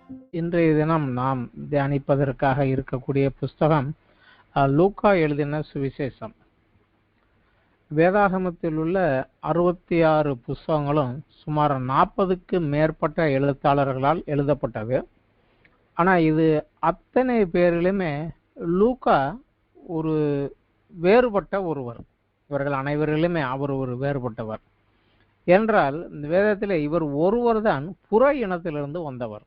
இன்றைய தினம் நாம் தியானிப்பதற்காக இருக்கக்கூடிய புஸ்தகம் லூக்கா எழுதின சுவிசேஷம். வேதாகமத்தில் உள்ள 66 புஸ்தகங்களும் சுமார் 40க்கு மேற்பட்ட எழுத்தாளர்களால் எழுதப்பட்டது. ஆனால் இது அத்தனை பேரிலுமே லூக்கா ஒரு வேறுபட்ட ஒருவர். இவர்கள் அனைவரிலுமே அவர் ஒரு வேறுபட்டவர் என்றால் இந்த வேதத்தில் இவர் ஒருவர் தான் புற இனத்திலிருந்து வந்தவர்.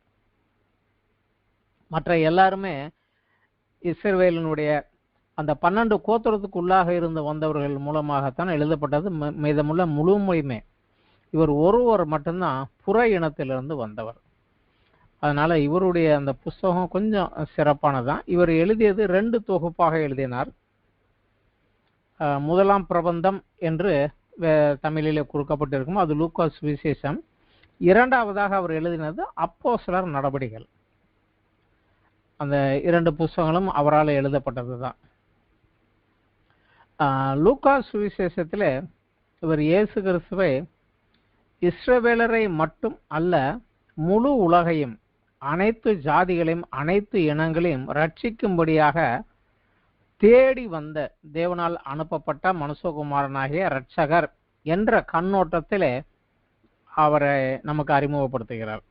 மற்ற எல்லாருமே இஸ்ரவேலினுடைய அந்த 12 கோத்திரத்துக்குள்ளாக இருந்து வந்தவர்கள் மூலமாகத்தான் எழுதப்பட்டது. மீதமுள்ள முழுமையுமே இவர் ஒருவர் மட்டும்தான் புற இனத்திலிருந்து வந்தவர். அதனால இவருடைய அந்த புஸ்தகம் கொஞ்சம் சிறப்பானதான். இவர் எழுதியது 2 தொகுப்பாக எழுதினார். முதலாம் பிரபந்தம் என்று தமிழிலே கொடுக்கப்பட்டிருக்கும், அது லூக்கா சுவிசேஷம். இரண்டாவதாக அவர் எழுதினது அப்போஸ்தலர் நடபடிகள். அந்த 2 புஸ்தகங்களும் அவரால் எழுதப்பட்டது தான். லூக்கா சுவிசேஷத்தில் இவர் இயேசு கிறிஸ்துவை இஸ்ரவேலரை மட்டும் அல்ல, முழு உலகையும், அனைத்து ஜாதிகளையும், அனைத்து இனங்களையும் ரட்சிக்கும்படியாக தேடி வந்த தேவனால் அனுப்பப்பட்ட மனுஷகுமாரனாகிய இரட்சகர் என்ற கண்ணோட்டத்திலே அவரை நமக்கு அறிமுகப்படுத்துகிறார்.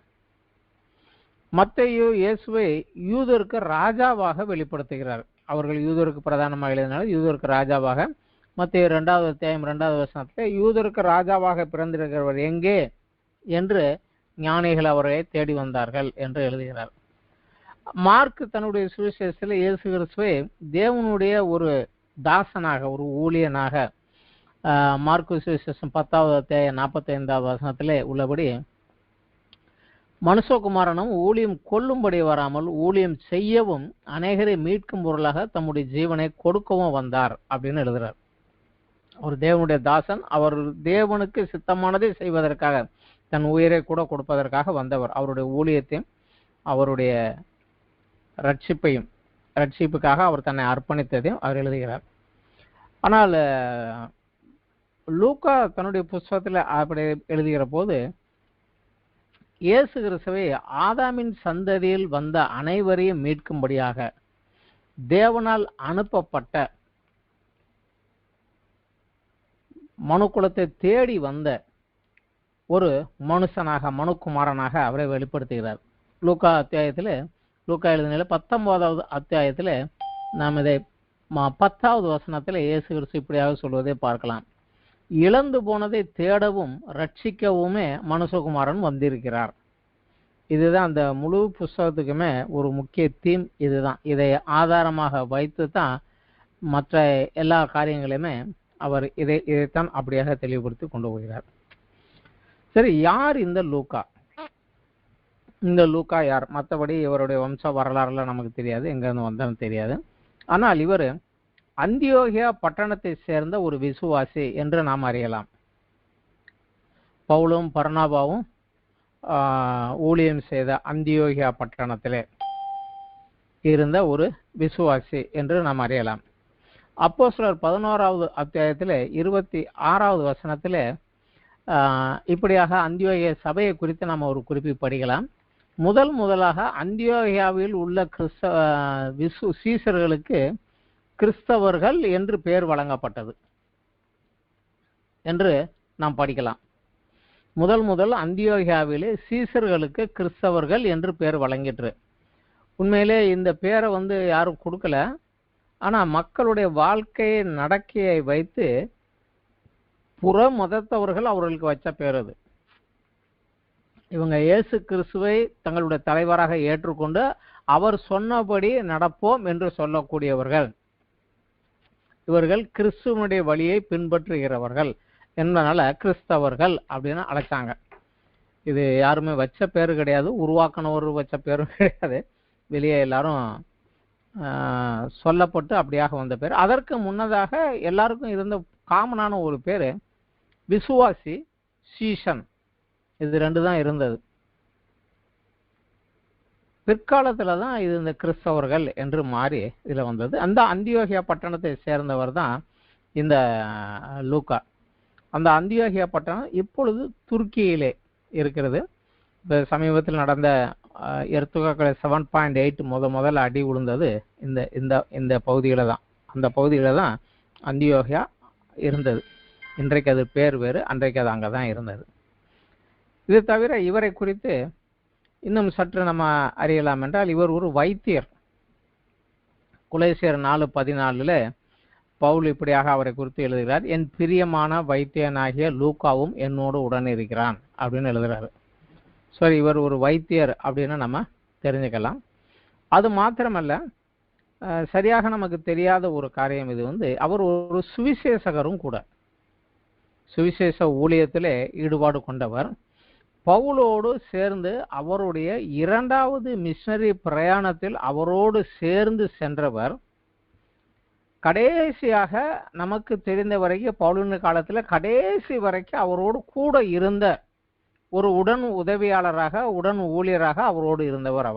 மத்தேயு இயேசுவை யூதருக்கு ராஜாவாக வெளிப்படுத்துகிறார். அவர்கள் யூதருக்கு பிரதானமாக எழுதினால யூதருக்கு ராஜாவாக. மத்தேயு 2வது அத்தியாயம் 2வது வசனத்தில் யூதருக்கு ராஜாவாக பிறந்திருக்கிறவர் எங்கே என்று ஞானிகள் அவரை தேடி வந்தார்கள் என்று எழுதுகிறார். மார்க் தன்னுடைய சுவிசேஷத்தில் இயேசு கிறிஸ்துவை தேவனுடைய ஒரு தாசனாக, ஒரு ஊழியனாக, மார்க்கு சுவிசேஷம் 10வது அத்தியாயம் 45வது வசனத்திலே உள்ளபடி, மனுஷகுமாரனும் ஊழியம் கொள்ளும்படி வராமல் ஊழியம் செய்யவும் அநேகரை மீட்கும் பொருளாக தம்முடைய ஜீவனை கொடுக்கவும் வந்தார் அப்படின்னு எழுதுறார். ஒரு தேவனுடைய தாசன், அவர் தேவனுக்கு சித்தமானதை செய்வதற்காக, தன் உயிரை கூட கொடுப்பதற்காக வந்தவர். அவருடைய ஊழியத்தையும் அவருடைய ரட்சிப்புக்காக அவர் தன்னை அர்ப்பணித்ததையும் அவர் எழுதுகிறார். ஆனால் லூக்கா தன்னுடைய புஸ்தகத்தில் அப்படி எழுதுகிற போது இயேசு கிறிஸ்துவை ஆதாமின் சந்ததியில் வந்த அனைவரையும் மீட்கும்படியாக தேவனால் அனுப்பப்பட்ட மனுக்குலத்தை தேடி வந்த ஒரு மனுஷனாக, மனுக்குமாரனாக அவரை வெளிப்படுத்துகிறார். லூக்கா அத்தியாயத்தில், லூக்கா எழுதின 19வது அத்தியாயத்தில் நாம் இதை 10வது வசனத்தில் இயேசு கிறிஸ்து இப்படியாக சொல்வதை பார்க்கலாம். இழந்து போனதை தேடவும் ரட்சிக்கவுமே மனுஷகுமாரன் வந்திருக்கிறார். இதுதான் அந்த முழு புஸ்தகத்துக்குமே ஒரு முக்கிய தீம். இதுதான். இதை ஆதாரமாக வைத்து தான் மற்ற எல்லா காரியங்களையுமே அவர் இதைத்தான் அப்படியாக தெளிவுபடுத்தி கொண்டு போகிறார். சரி, யார் இந்த லூக்கா? இந்த லூக்கா யார்? மற்றபடி இவருடைய வம்ச வரலாறுல நமக்கு தெரியாது, எங்கேருந்து வந்தாலும் தெரியாது. ஆனால் இவர் அந்தியோகியா பட்டணத்தை சேர்ந்த ஒரு விசுவாசி என்று நாம் அறியலாம். பவுலும் பர்னாபாவும் ஊழியம் செய்த அந்தியோகியா பட்டணத்திலே இருந்த ஒரு விசுவாசி என்று நாம் அறியலாம். அப்போஸ்தலர் 11வது அத்தியாயத்தில் 26வது வசனத்தில் இப்படியாக அந்தியோகியா சபையை குறித்து நாம் ஒரு குறிப்பை படிக்கலாம். முதலாக அந்தியோகியாவில் உள்ள சீசர்களுக்கு கிறிஸ்தவர்கள் என்று பெயர் வழங்கப்பட்டது என்று நாம் படிக்கலாம். முதல் அந்தியோகியாவிலே சீசர்களுக்கு கிறிஸ்தவர்கள் என்று பெயர் வழங்கிற்று. உண்மையிலே இந்த பெயரை யாரும் கொடுக்கல. ஆனால் மக்களுடைய வாழ்க்கையை நடக்கையை வைத்து புற மதத்தவர்கள் அவர்களுக்கு வச்ச பேர் அது. இவங்க இயேசு கிறிஸ்துவை தங்களுடைய தலைவராக ஏற்றுக்கொண்டு அவர் சொன்னபடி நடப்போம் என்று சொல்லக்கூடியவர்கள். இவர்கள் கிறிஸ்துவனுடைய வழியை பின்பற்றுகிறவர்கள் என்பதனால கிறிஸ்தவர்கள் அப்படின்னு அழைச்சாங்க. இது யாருமே வச்ச பேரு கிடையாது, உருவாக்கினவர் வச்ச பேரும் கிடையாது. வெளியே எல்லாரும் சொல்லப்பட்டு அப்படியாக வந்த பேர். அதற்கு முன்னதாக எல்லாருக்கும் இருந்த காமனான ஒரு பேரு விசுவாசி, சீஷன். இது 2 தான் இருந்தது. பிற்காலத்துல தான் இது இந்த கிறிஸ்தவர்கள் என்று மாறி இதுல வந்தது. அந்த அந்தியோகியா பட்டணத்தை சேர்ந்தவர் தான் இந்த லூக்கா. அந்த அந்தியோகியா பட்டணம் இப்பொழுது துருக்கியிலே இருக்கிறது. இப்போ சமீபத்தில் நடந்த எர்த்துகாக்களை 7.8 முதல்ல அடி விழுந்தது இந்த இந்த இந்த பகுதியில் தான். அந்த பகுதியில் தான் அந்தியோகியா இருந்தது. இன்றைக்கு அது பேர் வேறு, அன்றைக்கு அது அங்கே தான் இருந்தது. இது தவிர இவரை குறித்து இன்னும் சற்று நம்ம அறியலாம் என்றால், இவர் ஒரு வைத்தியர். கொலோசியர் 4:14 பவுல் இப்படியாக அவரை குறித்து எழுதுகிறார், என் பிரியமான வைத்தியனாகிய லூக்காவும் என்னோடு உடன் இருக்கிறான் அப்படின்னு எழுதுகிறாரு. சரி, இவர் ஒரு வைத்தியர் அப்படின்னு நம்ம தெரிஞ்சுக்கலாம். அது மாத்திரமல்ல, சரியாக நமக்கு தெரியாத ஒரு காரியம் இது அவர் ஒரு சுவிசேஷகரும் கூட. சுவிசேஷ ஊழியத்திலே ஈடுபாடு கொண்டவர். பவுலோடு சேர்ந்து அவருடைய 2வது மிஷனரி பிரயாணத்தில் அவரோடு சேர்ந்து சென்றவர். கடைசியாக நமக்கு தெரிந்த வரைக்கும் பவுலின் காலத்தில் கடைசி வரைக்கும் அவரோடு கூட இருந்த ஒரு உடன் உதவியாளராக, உடன் ஊழியராக அவரோடு இருந்தவர்.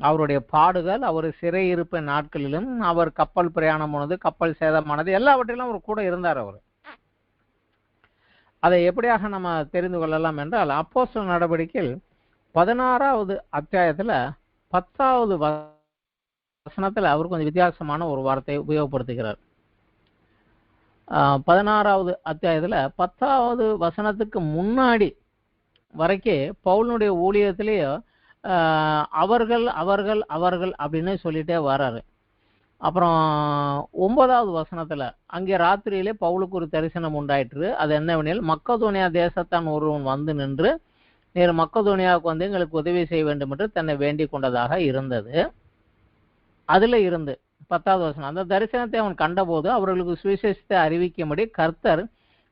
அவருடைய பாடுகள், அவர் சிறையிருப்பு நாட்களிலும், அவர் கப்பல் பிரயாணம் போனது, கப்பல் சேதமானது, எல்லாவற்றிலும் அவர் கூட இருந்தார். அதை எப்படியாக நம்ம தெரிந்து கொள்ளலாம் என்றால், அப்போஸ்தலர் நடவடிக்கையில் 16வது அத்தியாயத்தில் 10வது வசனத்தில் அவர் கொஞ்சம் வித்தியாசமான ஒரு வார்த்தையை உபயோகப்படுத்துகிறார். 16வது அத்தியாயத்தில் 10வது வசனத்துக்கு முன்னாடி வரைக்கும் பவுலுடைய ஊழியத்திலேயே அவர்கள் அவர்கள் அவர்கள் அப்படின்னு சொல்லிட்டே வர்றாரு. அப்புறம் 9வது வசனத்துல அங்கே ராத்திரியிலே பவுலுக்கு ஒரு தரிசனம் உண்டாயிற்று. அது என்னவெனில், மக்கதோனியா தேசத்தான் ஒருவன் வந்து நின்று, நீர் மக்கதோனியாவுக்கு வந்து எங்களுக்கு உதவி செய்ய வேண்டும் என்று தன்னை வேண்டிக் கொண்டதாக இருந்தது. அதுல இருந்து 10வது வசனம், அந்த தரிசனத்தை அவன் கண்டபோது அவர்களுக்கு சுவிசேஷத்தை அறிவிக்கும்படி கர்த்தர்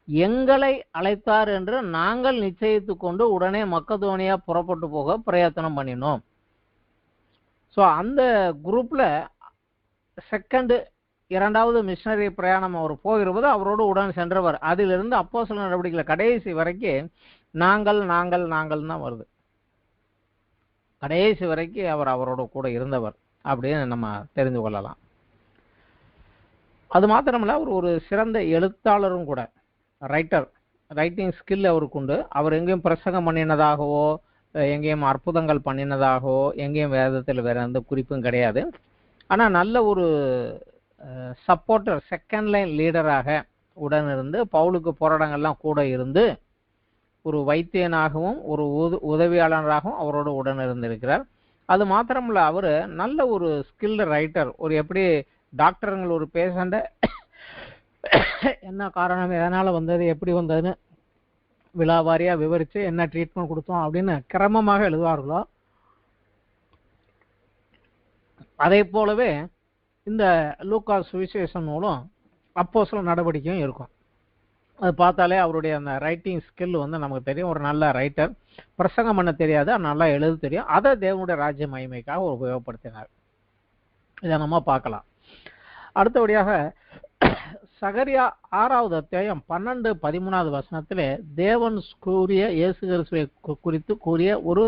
எங்களை அழைத்தார் என்று நாங்கள் நிச்சயித்து கொண்டு உடனே மக்கதோனியா புறப்பட்டு போக பிரயத்தனம் பண்ணினோம். ஸோ அந்த குரூப்ல இரண்டாவது மிஷனரி பிரயாணம் அவர் போகிறபோது அவரோடு உடன் சென்றவர். அதிலிருந்து அப்போஸ்தலர் நடவடிக்கையில் கடைசி வரைக்கும் நாங்கள் நாங்கள் நாங்கள் தான் வருது. கடைசி வரைக்கும் அவர் அவரோட கூட இருந்தவர் அப்படின்னு நம்ம தெரிந்து கொள்ளலாம். அது மாத்திரமல்ல, அவர் ஒரு சிறந்த எழுத்தாளரும் கூட, ரைட்டிங் ஸ்கில் அவருக்கு உண்டு. அவர் எங்கேயும் பிரசங்கம் பண்ணினதாகவோ, எங்கேயும் அற்புதங்கள் பண்ணினதாகவோ, எங்கேயும் வேதத்தில் வேற எந்த குறிப்பும் கிடையாது. ஆனால் நல்ல ஒரு சப்போர்ட்டர், செகண்ட் லைன் லீடராக உடன் இருந்து, பவுலுக்கு போராட்டங்கள்லாம் கூட இருந்து, ஒரு வைத்தியனாகவும் ஒரு உதவியாளராகவும் அவரோடு உடன் இருந்திருக்கிறார். அது மாத்திரமல்ல, அவர் நல்ல ஒரு ஸ்கில்டு ரைட்டர். ஒரு எப்படி டாக்டருங்கள் ஒரு பேஷண்ட்டை என்ன காரணம், எதனால் வந்தது, எப்படி வந்ததுன்னு விலாவாரியாக விவரித்து என்ன ட்ரீட்மெண்ட் கொடுத்தோம் அப்படின்னு கிரமமாக எழுதுவார்களோ, அதே போலவே இந்த லூக்கா சுவிசேஷம் நூலும் அப்போஸ்தலர் நடவடிக்கையும் இருக்கும். அது பார்த்தாலே அவருடைய அந்த ரைட்டிங் ஸ்கில் நமக்கு தெரியும். ஒரு நல்ல ரைட்டர், பிரசங்கம் பண்ண தெரியாது, நல்லா எழுத தெரியும். அதை தேவனுடைய ராஜ்ய மகிமைக்காக உபயோகப்படுத்தினார். இதை நம்ம பார்க்கலாம். அடுத்தபடியாக சகரியா 6வது அத்தியாயம் 12-13வது வசனத்திலே தேவன் கூறிய இயேசு கிறிஸ்துவை குறித்து கூறிய ஒரு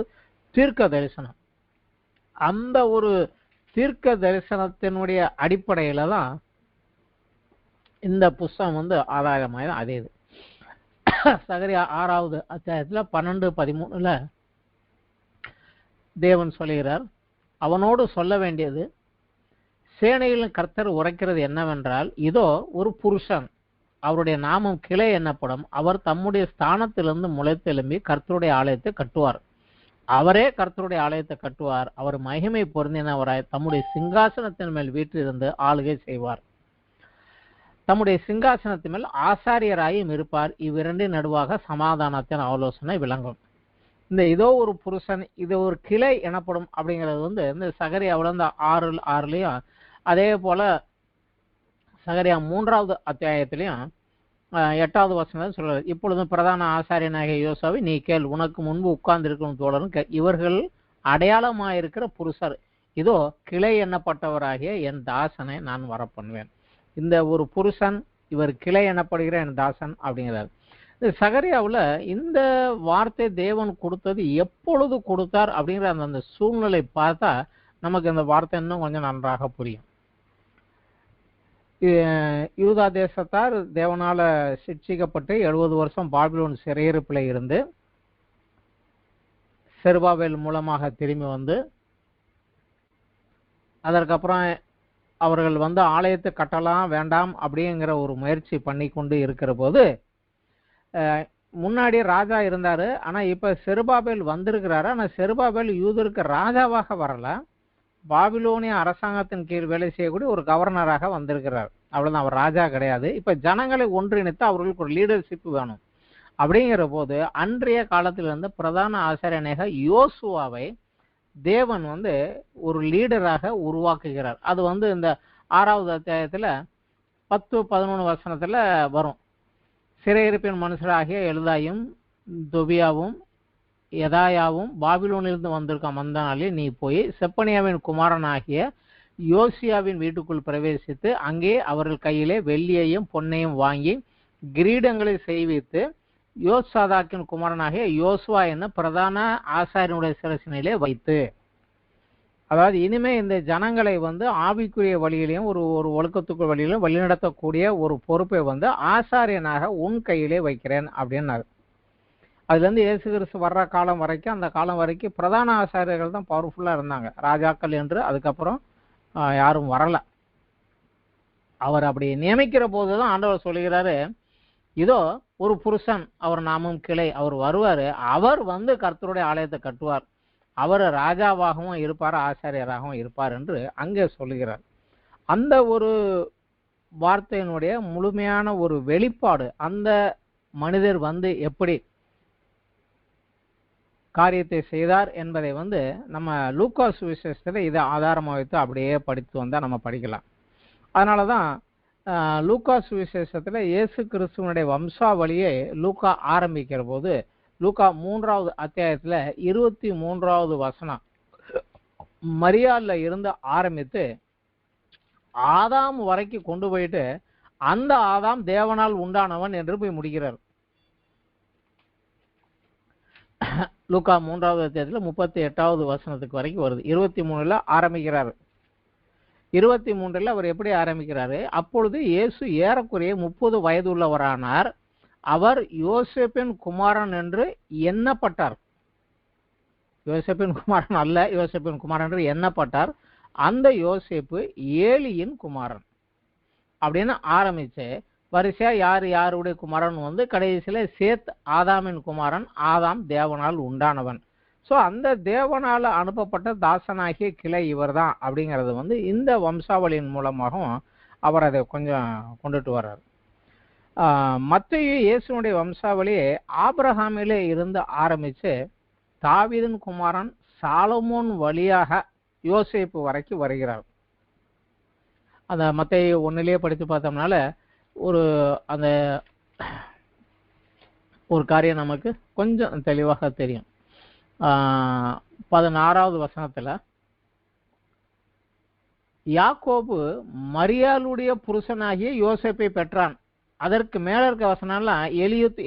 தீர்க்க தரிசனம். அந்த ஒரு தீர்க்க தரிசனத்தினுடைய அடிப்படையில தான் இந்த புஸ்தகம் ஆதாரமாக அதே இது. சகரியா 6வது அத்தியாயத்துல 12-13 தேவன் சொல்லுகிறார், அவனோடு சொல்ல வேண்டியது, சேனைகளின் கர்த்தர் உரைக்கிறது என்னவென்றால், இதோ ஒரு புருஷன், அவருடைய நாமம் கிளை என்னப்படும், அவர் தம்முடைய ஸ்தானத்திலிருந்து முளைத்தெழும்பி கர்த்தருடைய ஆலயத்தை கட்டுவார். அவரே கர்த்தருடைய ஆலயத்தை கட்டுவார். அவர் மகிமை பொருந்தினவராய் தம்முடைய சிங்காசனத்தின் மேல் வீற்றிருந்து ஆளுகை செய்வார். தம்முடைய சிங்காசனத்தின் மேல் ஆசாரியராயும் இருப்பார். இவ்விரண்டின் நடுவாக சமாதானத்தின் ஆலோசனை விளங்கும். இந்த இதோ ஒரு புருஷன், இது ஒரு கிளை எனப்படும் அப்படிங்கிறது இந்த சகரியாவில் 6:6 அதே போல சகரியா 3வது அத்தியாயத்திலையும் 8வது வசனம் சொல்றாரு, இப்பொழுதும் பிரதான ஆசாரியனாகிய யோசாவை நீ கேள், உனக்கு முன்பு உட்கார்ந்து இருக்கும் தோழரும் இவர்கள் அடையாளமாயிருக்கிற புருஷர், இதோ கிளை எண்ணப்பட்டவராகிய என் தாசனை நான் வரப்பண்ணுவேன். இந்த ஒரு புருஷன், இவர் கிளை எண்ணப்படுகிற என் தாசன் அப்படிங்கிறார். இந்த சகரியாவில் இந்த வார்த்தை தேவன் கொடுத்தது எப்பொழுது கொடுத்தார் அப்படிங்கிற அந்த சூழ்நிலை பார்த்தா நமக்கு இந்த வார்த்தை இன்னும் கொஞ்சம் நன்றாக புரியும். யூதா தேசத்தார் தேவனால சிட்சிக்கப்பட்டு 70 வருஷம் பாபிலோன் சிறையிருப்பில் இருந்து செருபாபேல் மூலமாக திரும்பி வந்து அதற்கப்புறம் அவர்கள் வந்து ஆலயத்தை கட்டலாம் வேண்டாம் அப்படிங்கிற ஒரு முயற்சி பண்ணி கொண்டு இருக்கிற போது முன்னாடி ராஜா இருந்தாரு. ஆனா இப்ப செருபாபேல் வந்திருக்கிறாரு. ஆனா செருபாபேல் யூதருக்கு ராஜாவாக வரல, பாபிலோனிய அரசாங்கத்தின் கீழ் வேலை செய்யக்கூடிய ஒரு கவர்னராக வந்திருக்கிறார். அவ்வளவுதான், அவர் ராஜா கிடையாது. இப்ப ஜனங்களை ஒன்றிணைத்து அவர்களுக்கு ஒரு லீடர்ஷிப் வேணும். அப்படிங்கிற போது அன்றைய காலத்தில் இருந்த பிரதான ஆசாரியனாக யோசுவாவை தேவன் வந்து ஒரு லீடராக உருவாக்குகிறார். அது வந்து இந்த 6வது அத்தியாயத்துல 10-11 வசனத்துல வரும். சிறையிருப்பின் மனுஷராகிய எல்தாயும் தொபியாவும் எதாயாவும் பாபிலோனிலிருந்து வந்திருக்க அந்த நாளில் நீ போய் செப்பனியாவின் குமாரனாகிய யோசியாவின் வீட்டுக்குள் பிரவேசித்து அங்கே அவர்கள் கையிலே வெள்ளியையும் பொன்னையும் வாங்கி கிரீடங்களை செய்வித்து யோசாதாக்கின் குமாரனாகிய யோசுவா என்ன பிரதான ஆசாரியனுடைய சிரசினிலே வைத்து, அதாவது இனிமே இந்த ஜனங்களை வந்து ஆவிக்குரிய வழியிலையும் ஒரு ஒரு ஒழுக்கத்துக்கு வழியிலும் வழிநடத்தக்கூடிய ஒரு பொறுப்பை வந்து ஆசாரியனாக உன் கையிலே வைக்கிறேன் அப்படின்னாரு. அதுல இருந்து இயேசு கிறிஸ்து வர்ற காலம் வரைக்கும், அந்த காலம் வரைக்கும் பிரதான ஆசாரியர்கள் தான் பவர்ஃபுல்லா இருந்தாங்க, ராஜாக்கள் என்று அதுக்கப்புறம் யாரும் வரல. அவர் அப்படி நியமிக்கிற போதுதான் ஆண்டவர் சொல்லுகிறாரு, இதோ ஒரு புருஷன், அவர் நாமும் கிளை, அவர் வருவாரு, அவர் வந்து கர்த்தருடைய ஆலயத்தை கட்டுவார், அவர் ராஜாவாகவும் இருப்பார் ஆசாரியராகவும் இருப்பார் என்று அங்கே சொல்லுகிறார். அந்த ஒரு வார்த்தையினுடைய முழுமையான ஒரு வெளிப்பாடு, அந்த மனிதர் வந்து எப்படி காரியத்தை செய்தார் என்பதை வந்து நம்ம லூக்கா சுவிசேஷத்துல இதை ஆதாரமாக வைத்து அப்படியே படித்து வந்தா நம்ம படிக்கலாம். அதனாலதான் லூக்கா சுவிசேஷத்துல இயேசு கிறிஸ்துவனுடைய வம்சாவளியை லூக்கா ஆரம்பிக்கிற போது லூக்கா 3வது அத்தியாயத்துல 23வது வசனம் மரியாள்ல இருந்து ஆரம்பித்து ஆதாம் வரைக்கும் கொண்டு போயிட்டு அந்த ஆதாம் தேவனால் உண்டானவன் என்று போய் முடிக்கிறார். லூக்கா 3வது அத்தியாயத்துல 38வது வசனத்துக்கு வரைக்கும் வருது. 23ல ஆரம்பிக்கிறாரு. 23ல அவர் எப்படி ஆரம்பிக்கிறாரு, அப்பொழுது இயேசு ஏறக்குறைய 30 வயது உள்ளவரானார், அவர் யோசேப்பின் குமாரன் என்று எண்ணப்பட்டார். யோசேப்பின் குமாரன் அல்ல, யோசேப்பின் குமாரன் என்று எண்ணப்பட்டார். அந்த யோசேப்பு ஏலியின் குமாரன் அப்படின்னு ஆரம்பிச்சு வரிசையா யார் யாருடைய குமாரன் வந்து கடைசியில சேத் ஆதாமின் குமாரன், ஆதாம் தேவனால் உண்டானவன். ஸோ அந்த தேவனால அனுப்பப்பட்ட தாசனாகிய கிளை இவர் தான் அப்படிங்கிறது வந்து இந்த வம்சாவளியின் மூலமாகவும் அவர் அதை கொஞ்சம் கொண்டுட்டு வர்றார். மத்தேயு இயேசுனுடைய வம்சாவளியை ஆபிரகாமிலே இருந்து ஆரம்பிச்சு தாவீதின் குமாரன் சாலமோன் வழியாக யோசேப்பு வரைக்கும் வருகிறார். அந்த மத்தேயு 1லேயே படித்து பார்த்தோம்னால அந்த ஒரு காரியம் நமக்கு கொஞ்சம் தெளிவாக தெரியும். 16வது வசனத்துல யாக்கோபு மரியாளுடைய புருஷனாகிய யோசேப்பை பெற்றான். அதற்கு மேல இருக்க வசனம்லாம்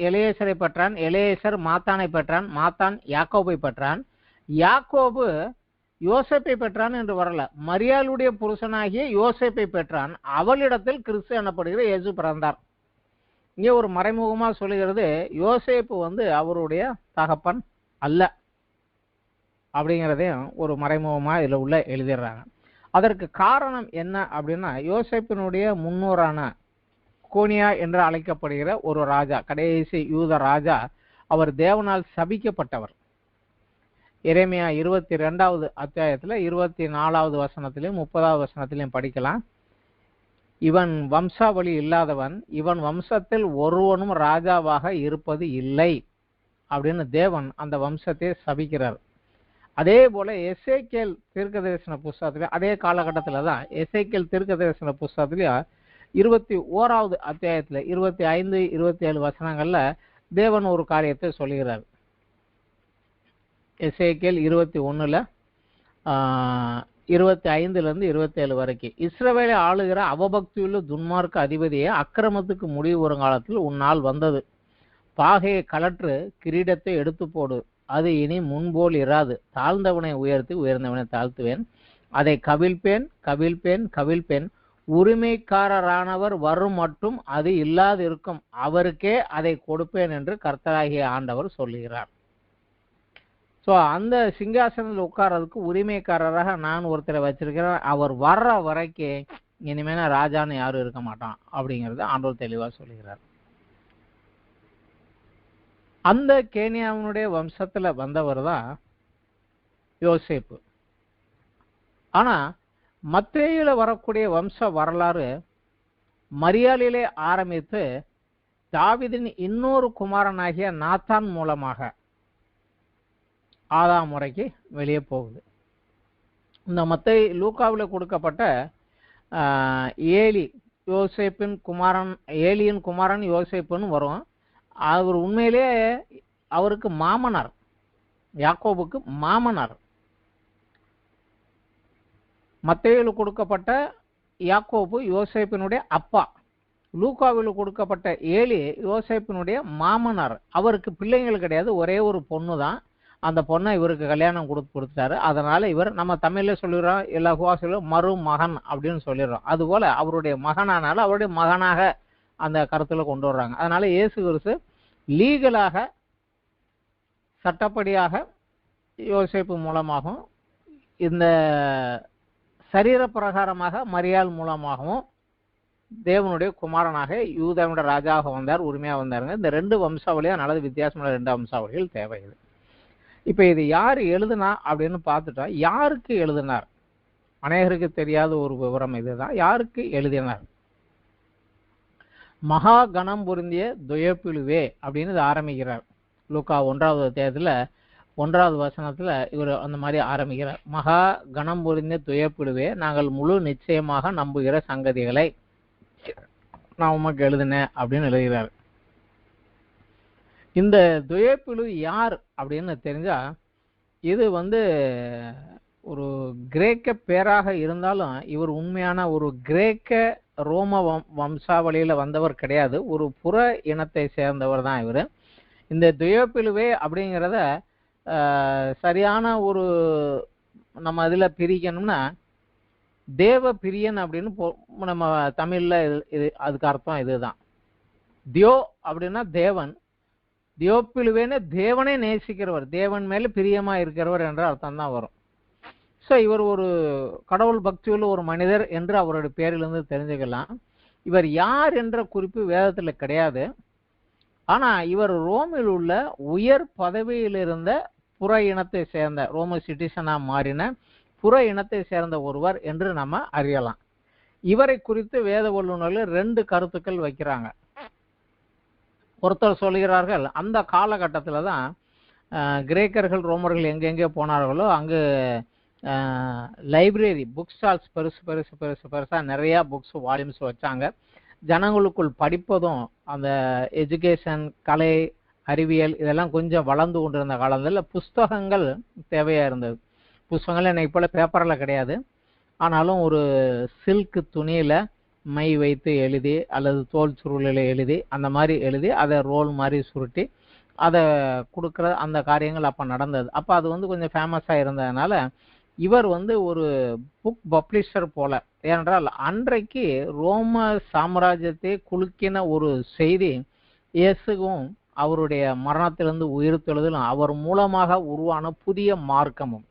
எலியேசரை பெற்றான், எலியேசர் மாத்தானை பெற்றான், மாத்தான் யாக்கோபை பெற்றான், யாக்கோபு யோசேப்பை பெற்றான் என்று வரல, மரியாளுடைய புருஷனாகிய யோசேப்பை பெற்றான், அவளிடத்தில் கிறிஸ்து எனப்படுகிற இயேசு பிறந்தார். இங்கே ஒரு மறைமுகமா சொல்லுகிறது, யோசேப்பு வந்து அவருடைய தகப்பன் அல்ல அப்படிங்கிறதையும் ஒரு மறைமுகமா இதுல உள்ள எழுதிடுறாங்க. அதற்கு காரணம் என்ன அப்படின்னா, யோசேப்பினுடைய முன்னோரான கோனியா என்று அழைக்கப்படுகிற ஒரு ராஜா, கடைசி யூத ராஜா, அவர் தேவனால் சபிக்கப்பட்டவர். எரேமியா 22வது அத்தியாயத்துல 24வது வசனத்திலையும் 30வது வசனத்திலையும் படிக்கலாம். இவன் வம்சாவளி இல்லாதவன், இவன் வம்சத்தில் ஒருவனும் ராஜாவாக இருப்பது இல்லை அப்படின்னு தேவன் அந்த வம்சத்தை சபிக்கிறார். அதே போல எசேக்கியேல் தீர்க்கதரிசன புஸ்தகத்துல அதே காலகட்டத்துல தான் எசேக்கியேல் தீர்க்கதரிசன புஸ்தகத்துல 21வது அத்தியாயத்துல 25, 27 வசனங்கள்ல தேவன் ஒரு காரியத்தை சொல்லுகிறார். எசேக்கியேல் 21ல 25ல இருந்து 27 வரைக்கும், இஸ்ரவேலை ஆளுகிற அவபக்தியுள்ள துன்மார்க்க அதிபதியே, அக்கிரமத்துக்கு முடிவு வருங்காலத்தில் உன்னால் வந்தது. பாகையை கலற்று, கிரீடத்தை எடுத்து போடு, அது இனி முன்போல் இராது. தாழ்ந்தவனை உயர்த்தி உயர்ந்தவனை தாழ்த்துவேன், அதை கவிழ்ப்பேன் கவிழ்ப்பேன் கவிழ்ப்பேன், உரிமைக்காரரானவர் வரும் மட்டும் அது இல்லாது இருக்கும், அவருக்கே அதை கொடுப்பேன் என்று கர்த்தராகிய ஆண்டவர் சொல்லுகிறார். ஸோ அந்த சிங்காசனத்தில் உட்கார்றதுக்கு உரிமைக்காரராக நான் ஒருத்தரை வச்சிருக்கிறேன், அவர் வர்ற வரைக்கும் இனிமேல் ராஜான்னு யாரும் இருக்க மாட்டான் அப்படிங்கிறது ஆண்டவர் தெளிவாக சொல்லுகிறார். அந்த கேனியாவினுடைய வம்சத்துல வந்தவர் தான் யோசேப்பு. ஆனா மத்தேயுல வரக்கூடிய வம்ச வரலாறு மரியாளிலே ஆரம்பித்து தாவீதின் இன்னொரு குமாரனாகிய நாத்தான் மூலமாக ஆதாம் முறைக்கு வெளியே போகுது. இந்த மத்தேயு லூக்காவில் கொடுக்கப்பட்ட ஏலி யோசேப்பின் குமாரன், ஏலியின் குமாரன் யோசேப்புன்னு வரும். அவர் உண்மையிலே அவருக்கு மாமனார், யாக்கோபுக்கு மாமனார். மத்தேயுவில் கொடுக்கப்பட்ட யாக்கோபு யோசேப்பினுடைய அப்பா. லூக்காவில் கொடுக்கப்பட்ட ஏலி யோசேப்பினுடைய மாமனார். அவருக்கு பிள்ளைங்கள் கிடையாது, ஒரே ஒரு பொண்ணு தான். அந்த பொண்ணை இவருக்கு கல்யாணம் கொடுத்துட்டாரு. அதனால இவர், நம்ம தமிழ்ல சொல்லிடுறோம், எல்லா குவாசிலும் மருமகன் அப்படின்னு சொல்லிடுறோம். அதுபோல அவருடைய மகனானால அவருடைய மகனாக அந்த கருத்துல கொண்டு வர்றாங்க. அதனால இயேசு கிறிஸ்து லீகலாக சட்டப்படியாக யோசேப்பு மூலமாகவும் இந்த சரீர பிரகாரமாக மரியாள் மூலமாகவும் தேவனுடைய குமாரனாக யூதாவுடைய ராஜாவாக வந்தார், உரிமையாக வந்தாருங்க. இந்த ரெண்டு வம்சாவளியும் நல்லது வித்தியாசமான ரெண்டு வம்சாவளிகள் தேவையுது. இப்போ இது யார் எழுதுனா அப்படின்னு பார்த்துட்டா, யாருக்கு எழுதினார்? அநேகருக்கு தெரியாத ஒரு விவரம் இதுதான். யாருக்கு எழுதினார்? மகா கணம் பொருந்திய துயப்பிலுவே அப்படின்னு இது ஆரம்பிக்கிறார். லூக்கா 1வது அத்தியாயத்தில் 1வது வசனத்தில் இவர் அந்த மாதிரி ஆரம்பிக்கிறார். மகா கணம் பொருந்திய துயப்பிலுவே, நாங்கள் முழு நிச்சயமாக நம்புகிற சங்கதிகளை நான் உமக்கு எழுதினேன் அப்படின்னு எழுதுகிறார். இந்த துயப்பிலு யார் அப்படின்னு தெரிஞ்சா, இது ஒரு கிரேக்க பேராக இருந்தாலும் இவர் உண்மையான ஒரு கிரேக்க ரோம வம்சாவளியில வந்தவர் கிடையாது, ஒரு புற இனத்தை சேர்ந்தவர் தான் இவர். இந்த துயப்பிலுவே அப்படிங்கிறத சரியான ஒரு நம்ம இதுல பிரிக்கணும்னா தேவ பிரியன் அப்படின்னு நம்ம தமிழ்ல இது அதுக்கு அர்த்தம் இதுதான். தியோ அப்படின்னா தேவன், தியோப்பிலுவேன்னு தேவனை நேசிக்கிறவர், தேவன் மேல பிரியமா இருக்கிறவர் என்ற அர்த்தம் தான் வரும். ஸோ இவர் ஒரு கடவுள் பக்தியுள்ள ஒரு மனிதர் என்று அவருடைய பேரிலிருந்து தெரிஞ்சுக்கலாம். இவர் யார் என்ற குறிப்பு வேதத்தில் கிடையாது. ஆனா இவர் ரோமில் உள்ள உயர் பதவியில் இருந்த புற இனத்தை சேர்ந்த, ரோம சிட்டிசனா மாறின புற இனத்தை சேர்ந்த ஒருவர் என்று நம்ம அறியலாம். இவரை குறித்து வேத வல்லுநர்கள் 2 கருத்துக்கள் வைக்கிறாங்க. ஒருத்தர் சொல்கிறார்கள், அந்த காலகட்டத்தில் தான் கிரேக்கர்கள் ரோமர்கள் எங்கெங்கே போனார்களோ அங்கு லைப்ரரி புக் ஸ்டால்ஸ் பெருசா நிறைய புக்ஸ் வால்யூம்ஸ் வச்சாங்க. ஜனங்களுக்குள் படிப்பதும் அந்த எஜுகேஷன், கலை, அறிவியல் இதெல்லாம் கொஞ்சம் வளர்ந்து கொண்டிருந்த காலத்தில் புஸ்தகங்கள் தேவையா இருந்தது. புஸ்தகங்கள் இன்னைக்கு போல பேப்பரில் கிடையாது. ஆனாலும் ஒரு சில்க் துணியில மை வைத்து எழுதி அல்லது தோல் சுருளில் எழுதி அந்த மாதிரி எழுதி அதை ரோல் மாதிரி சுருட்டி அதை கொடுக்குற அந்த காரியங்கள் அப்போ நடந்தது. அப்போ அது கொஞ்சம் ஃபேமஸாக இருந்ததுனால இவர் ஒரு புக் பப்ளிஷர் போல. ஏனென்றால் அன்றைக்கு ரோம சாம்ராஜ்யத்தை குலுக்கின ஒரு செய்தி இயேசுவும் அவருடைய மரணத்திலிருந்து உயிர்த்தெழுதலும் அவர் மூலமாக உருவான புதிய மார்க்கமும்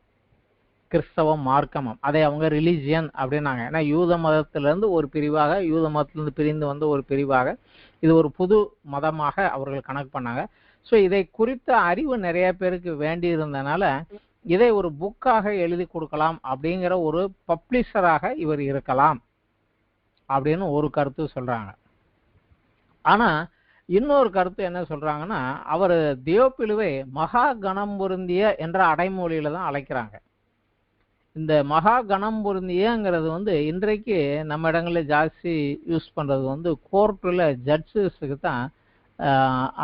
கிறிஸ்தவ மார்க்கமும், அதை அவங்க ரிலிஜியன் அப்படின்னாங்க. ஏன்னா யூத மதத்திலிருந்து ஒரு பிரிவாக, யூத மதத்திலிருந்து பிரிந்து வந்த ஒரு பிரிவாக இது ஒரு புது மதமாக அவர்கள் கணக்கு பண்ணாங்க. ஸோ இதை குறித்த அறிவு நிறைய பேருக்கு வேண்டி இருந்தனால இதை ஒரு புக்காக எழுதி கொடுக்கலாம் அப்படிங்கிற ஒரு பப்ளிஷராக இவர் இருக்கலாம் அப்படின்னு ஒரு கருத்து சொல்றாங்க. ஆனா இன்னொரு கருத்து என்ன சொல்றாங்கன்னா, அவர் தியோப்பிலுவை மகா கணம் பொருந்திய என்ற அடைமொழியில தான் அழைக்கிறாங்க. இந்த மகா கணம் பொருந்தியங்கிறது இன்றைக்கு நம்ம இடங்களில் ஜாஸ்தி யூஸ் பண்றது கோர்ட்டில் ஜட்ஜஸுக்கு தான்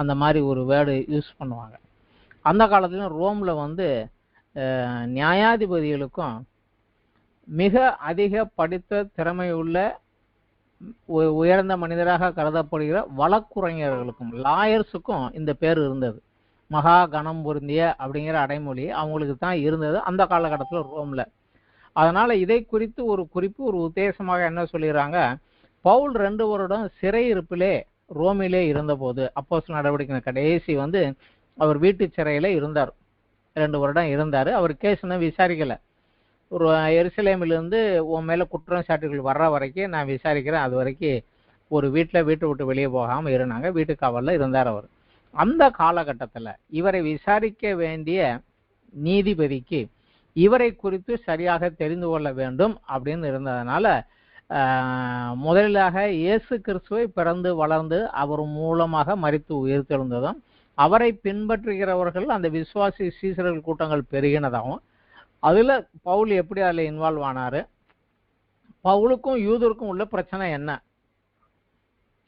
அந்த மாதிரி ஒரு வேர்டு யூஸ் பண்ணுவாங்க. அந்த காலத்துலையும் ரோமில் நியாயாதிபதிகளுக்கும் மிக அதிக படித்த திறமையுள்ள உயர்ந்த மனிதராக கருதப்படுகிற வழக்குரைஞர்களுக்கும் லாயர்ஸுக்கும் இந்த பேர் இருந்தது. மகா கணம் பொருந்திய அப்படிங்கிற அடைமொழி அவங்களுக்கு தான் இருந்தது அந்த காலகட்டத்தில் ரோம்ல. அதனால இதை குறித்து ஒரு குறிப்பு, ஒரு உத்தேசமாக என்ன சொல்லிடுறாங்க, பவுல் 2 வருடம் சிறையிருப்பிலே ரோமிலே இருந்தபோது, அப்போஸ்தலர் நடவடிக்கை கடைசி அவர் வீட்டு சிறையில இருந்தார். 2 வருடம் இருந்தார். அவர் கேஸ்ன்னு விசாரிக்கலை. ஒரு எருசலேமிலிருந்து உன் மேலே குற்றம் சாட்டுகள் வர்ற வரைக்கும் நான் விசாரிக்கிறேன், அது வரைக்கும் ஒரு வீட்டை விட்டு வெளியே போகாமல் இருந்தாங்க. வீட்டு காவலில் இருந்தார் அவர். அந்த காலகட்டத்தில் இவரை விசாரிக்க வேண்டிய நீதிபதிக்கு இவரை குறித்து சரியாக தெரிந்து கொள்ள வேண்டும் அப்படின்னு இருந்ததுனால முதலாக இயேசு கிறிஸ்துவை பிறந்து வளர்ந்து அவர் மூலமாக மரித்து உயிர்த்தெழுந்ததும் அவரை பின்பற்றுகிறவர்கள் அந்த விசுவாசி சீசர்கள் கூட்டங்கள் பெருகினதாகவும் அதில் பவுல் எப்படி அதில் இன்வால்வ் ஆனார், பவுலுக்கும் யூதருக்கும் உள்ள பிரச்சனை என்ன,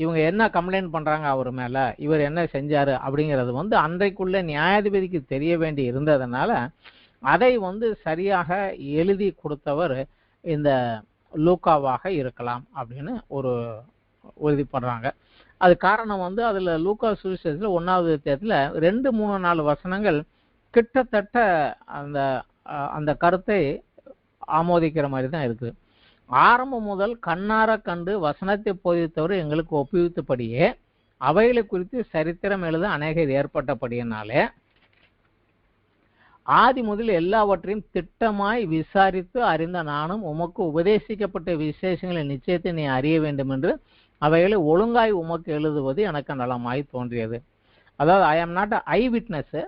இவங்க என்ன கம்ப்ளைண்ட் பண்ணுறாங்க அவர் மேலே, இவர் என்ன செஞ்சார் அப்படிங்கிறது அன்றைக்குள்ள நியாயாதிபதிக்கு தெரிய வேண்டி இருந்ததுனால அதை சரியாக எழுதி கொடுத்தவர் இந்த லூக்காவாக இருக்கலாம் அப்படின்னு ஒரு உறுதிப்படுறாங்க. அது காரணம் அதில் லூக்கா சுவிசேஷத்தில் 1வது அத்தியாயத்தில் 2, 3, 4 வசனங்கள் கிட்டத்தட்ட அந்த கருத்தை ஆமோதிக்கிற மாதிரி தான் இருக்குது. ஆரம்பம் முதல் கண்ணார கண்டு வசனத்தை போதித்தவர் எங்களுக்கு ஒப்புவித்தபடியே அவைகளை குறித்து சரித்திரம் எழுத அநேகர் ஏற்பட்டபடியினாலே ஆதி முதல் எல்லாவற்றையும் திட்டமாய் விசாரித்து அறிந்த நானும் உமக்கு உபதேசிக்கப்பட்ட விசேஷங்களின் நிச்சயத்தை நீ அறிய வேண்டும் என்று அவைகளை ஒழுங்காய் உமக்கு எழுதுவது எனக்கு நலமாய் தோன்றியது. அதாவது ஐ ஆம் நாட் ஐ விட்னஸ்,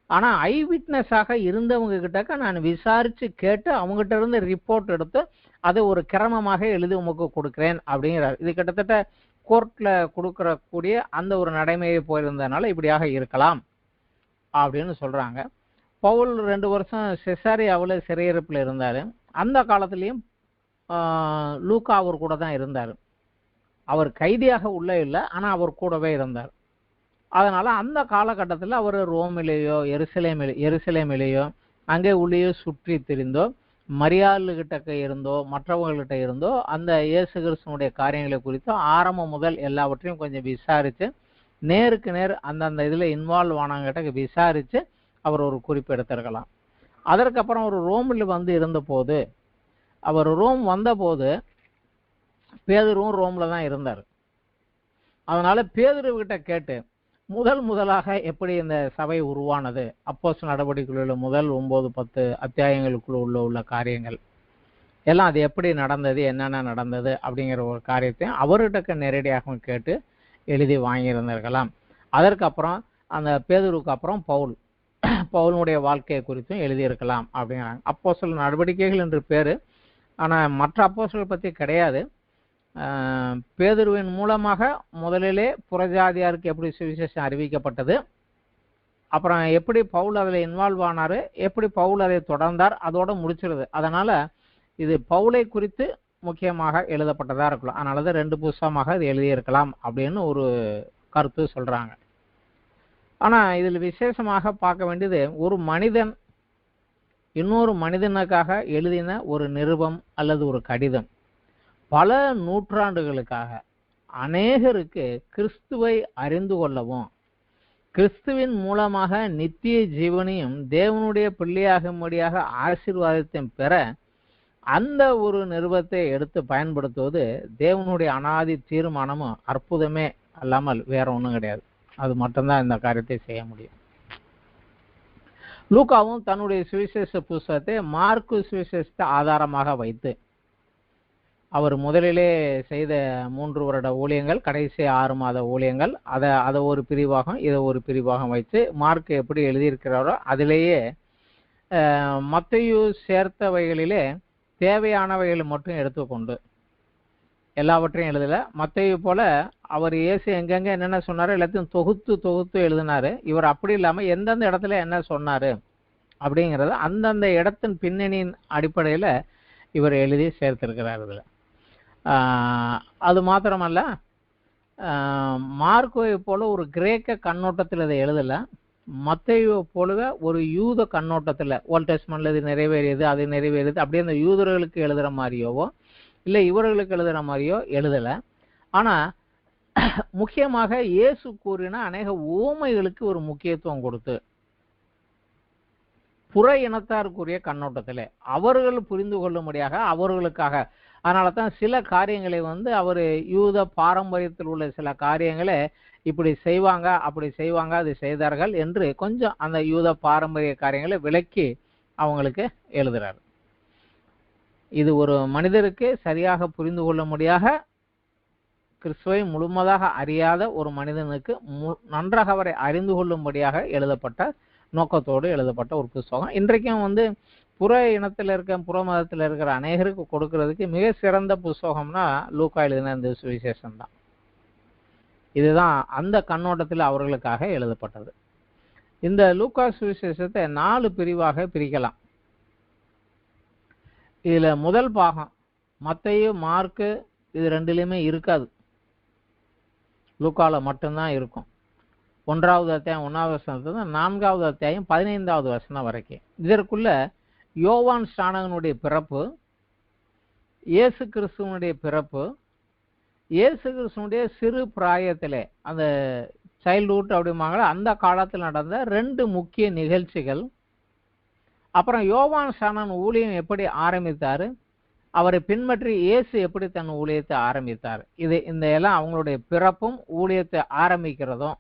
ஆனால் ஐ விட்னஸாக இருந்தவங்க கிட்டக்க நான் விசாரித்து கேட்டு அவங்ககிட்ட இருந்து ரிப்போர்ட் எடுத்து அதை ஒரு கிரமமாக எழுதி உமக்கு கொடுக்குறேன் அப்படிங்கிறார். இது கிட்டத்தட்ட கோர்ட்டில் கொடுக்கறக்கூடிய அந்த ஒரு நடைமுறையை போயிருந்ததுனால இப்படியாக இருக்கலாம் அப்படின்னு சொல்கிறாங்க. பவுல் 2 வருஷம் செசாரியாவில் சிறையிருப்பில் இருந்தார். அந்த காலத்துலேயும் லூக்கா அவர் கூட தான் இருந்தார். அவர் கைதியாக உள்ளே இல்லை, ஆனால் அவர் கூடவே இருந்தார். அதனால் அந்த காலகட்டத்தில் அவர் ரோமிலேயோ எருசலேமிலேயோ அங்கே உள்ளேயோ சுற்றி திரிந்தோ மரியாளுகிட்ட இருந்தோ மற்றவங்கள்கிட்ட இருந்தோ அந்த இயேசு கிறிஸ்துவனுடைய காரியங்களை குறித்து ஆரம்பம் முதல் எல்லாவற்றையும் கொஞ்சம் விசாரித்து நேருக்கு நேர் அந்தந்த இதில் இன்வால்வ் ஆனவங்கிட்ட விசாரித்து அவர் ஒரு குறிப்பு எடுத்திருக்கலாம். அதற்கப்புறம் ஒரு ரோமில் இருந்தபோது அவர் ரோம் வந்தபோது பேதுருவும் ரோமில் தான் இருந்தார். அதனால் பேதுருவிட்ட கேட்டு முதலாக எப்படி இந்த சபை உருவானது, அப்போஸ்தலர் நடவடிக்கைகளில் முதல் 9, 10 அத்தியாயங்களுக்குள்ள உள்ள காரியங்கள் எல்லாம் அது எப்படி நடந்தது, என்னென்ன நடந்தது அப்படிங்கிற ஒரு காரியத்தையும் அவர்கிட்ட நேரடியாக கேட்டு எழுதி வாங்கியிருந்திருக்கலாம். அதற்கப்புறம் அந்த பேதுருக்கு அப்புறம் பவுலுடைய வாழ்க்கையை குறித்தும் எழுதியிருக்கலாம் அப்படிங்கிறாங்க. அப்போஸ்தலர் நடவடிக்கைகள் என்று பேர், ஆனால் மற்ற அப்போஸ்தலர் பற்றி கிடையாது. பேதுருவின் மூலமாக முதலிலே புறஜாதியாருக்கு எப்படி சுவிசேஷம் அறிவிக்கப்பட்டது, அப்புறம் எப்படி பவுல் அதில் இன்வால்வ் ஆனார், எப்படி பவுல் அதை தொடர்ந்தார், அதோடு முடிச்சிருது. அதனால் இது பவுலை குறித்து முக்கியமாக எழுதப்பட்டதாக இருக்கலாம். அதனால தான் 2 புத்தகமாக இது எழுதியிருக்கலாம் அப்படின்னு ஒரு கருத்து சொல்கிறாங்க. ஆனால் இதில் விசேஷமாக பார்க்க வேண்டியது ஒரு மனிதன் இன்னொரு மனிதனுக்காக எழுதின ஒரு நிருபம் அல்லது ஒரு கடிதம் பல நூற்றாண்டுகளுக்காக அநேகருக்கு கிறிஸ்துவை அறிந்து கொள்ளவும் கிறிஸ்துவின் மூலமாக நித்திய ஜீவனையும் தேவனுடைய பிள்ளையாகும்படியாக ஆசீர்வாதத்தையும் பெற அந்த ஒரு நிருபத்தை எடுத்து பயன்படுத்துவது தேவனுடைய அனாதி தீர்மானமும் அற்புதமே அல்லாமல் வேற ஒன்றும் கிடையாது. அது மட்டும்தான் இந்த காரியத்தை செய்ய முடியும். லூக்காவும் தன்னுடைய சுவிசேஷ புஸ்தகத்தை மார்க்கு சுவிசேஷத்தை ஆதாரமாக வைத்து அவர் முதலிலே செய்த 3 வருட ஊழியங்கள், கடைசி 6 மாத ஊழியங்கள், அதை ஒரு பிரிவாகம் இதை ஒரு பிரிவாகம் வைத்து மார்க் எப்படி எழுதியிருக்கிறாரோ அதிலேயே மத்தேயு சேர்த்தவைகளிலே தேவையானவைகளை மட்டும் எடுத்துக்கொண்டு எல்லாவற்றையும் எழுதலை. மத்தேயு போல அவர் இயேசு எங்கெங்கே என்னென்ன சொன்னாரோ எல்லாத்தையும் தொகுத்து எழுதினார். இவர் அப்படி இல்லாமல் எந்தெந்த இடத்துல என்ன சொன்னார் அப்படிங்கிறத அந்தந்த இடத்தின் பின்னணியின் அடிப்படையில் இவர் எழுதி சேர்த்திருக்கிறார். இதில் அது மாத்திரமல்ல, மார்க்கோவை போல ஒரு கிரேக்க கண்ணோட்டத்தில் இதை எழுதலை, மத்தேயுவை போலவே ஒரு யூத கண்ணோட்டத்தில் ஓல்ட் டெஸ்ட்மென்ட்ல இது நிறைவேறியது அது நிறைவேறியது அப்படியே அந்த யூதர்களுக்கு எழுதுகிற மாதிரியோவோ இல்லை இவர்களுக்கு எழுதுகிற மாதிரியோ எழுதலை. ஆனால் முக்கியமாக இயேசு கூறின அநேக ஊமைகளுக்கு ஒரு முக்கியத்துவம் கொடுத்து புற இனத்தாருக்குரிய கண்ணோட்டத்தில் அவர்கள் புரிந்து கொள்ளும்படியாக அவர்களுக்காக, அதனால தான் சில காரியங்களை அவர் யூத பாரம்பரியத்தில் உள்ள சில காரியங்களை இப்படி செய்வாங்க அப்படி செய்வாங்க அது செய்தார்கள் என்று கொஞ்சம் அந்த யூத பாரம்பரிய காரியங்களை விளக்கி அவங்களுக்கு எழுதுறாரு. இது ஒரு மனிதருக்கு சரியாக புரிந்து கொள்ள முடியாத, கிறிஸ்துவை முழுமதாக அறியாத ஒரு மனிதனுக்கு நன்றாக அவரை அறிந்து கொள்ளும்படியாக எழுதப்பட்ட நோக்கத்தோடு எழுதப்பட்ட ஒரு புத்தகம். இன்றைக்கும் புற இனத்தில் இருக்க புற மதத்தில் இருக்கிற அநேகருக்கு கொடுக்கறதுக்கு மிக சிறந்த புத்தகம்னா லூக்கா எழுதின இந்த சுவிசேஷம் தான். இதுதான் அந்த கண்ணோட்டத்தில் அவர்களுக்காக எழுதப்பட்டது. இந்த லூக்கா சுவிசேஷத்தை 4 பிரிவாக பிரிக்கலாம். இதுல முதல் பாகம் மத்தேயு மார்க்கு இது ரெண்டுலயுமே இருக்காது, லூக்கால மட்டும்தான் இருக்கும். 1வது அத்தியாயம் 1வது வசனத்துல 4வது அத்தியாயம் 15வது வசனம் வரைக்கும். இதற்குள்ள யோவான் ஸ்நானகனுடைய பிறப்பு, இயேசு கிறிஸ்துவனுடைய பிறப்பு, இயேசு கிறிஸ்துவனுடைய சிறு பிராயத்திலே அந்த சைல்ட்ஹுட் அப்படிமாங்கள அந்த காலத்தில் நடந்த 2 முக்கிய நிகழ்ச்சிகள், அப்புறம் யோவான் ஸ்நானன் ஊழியம் எப்படி ஆரம்பித்தாரு, அவரை பின்பற்றி இயேசு எப்படி தன் ஊழியத்தை ஆரம்பித்தார், இந்த எல்லாம் அவங்களுடைய பிறப்பும் ஊழியத்தை ஆரம்பிக்கிறதும்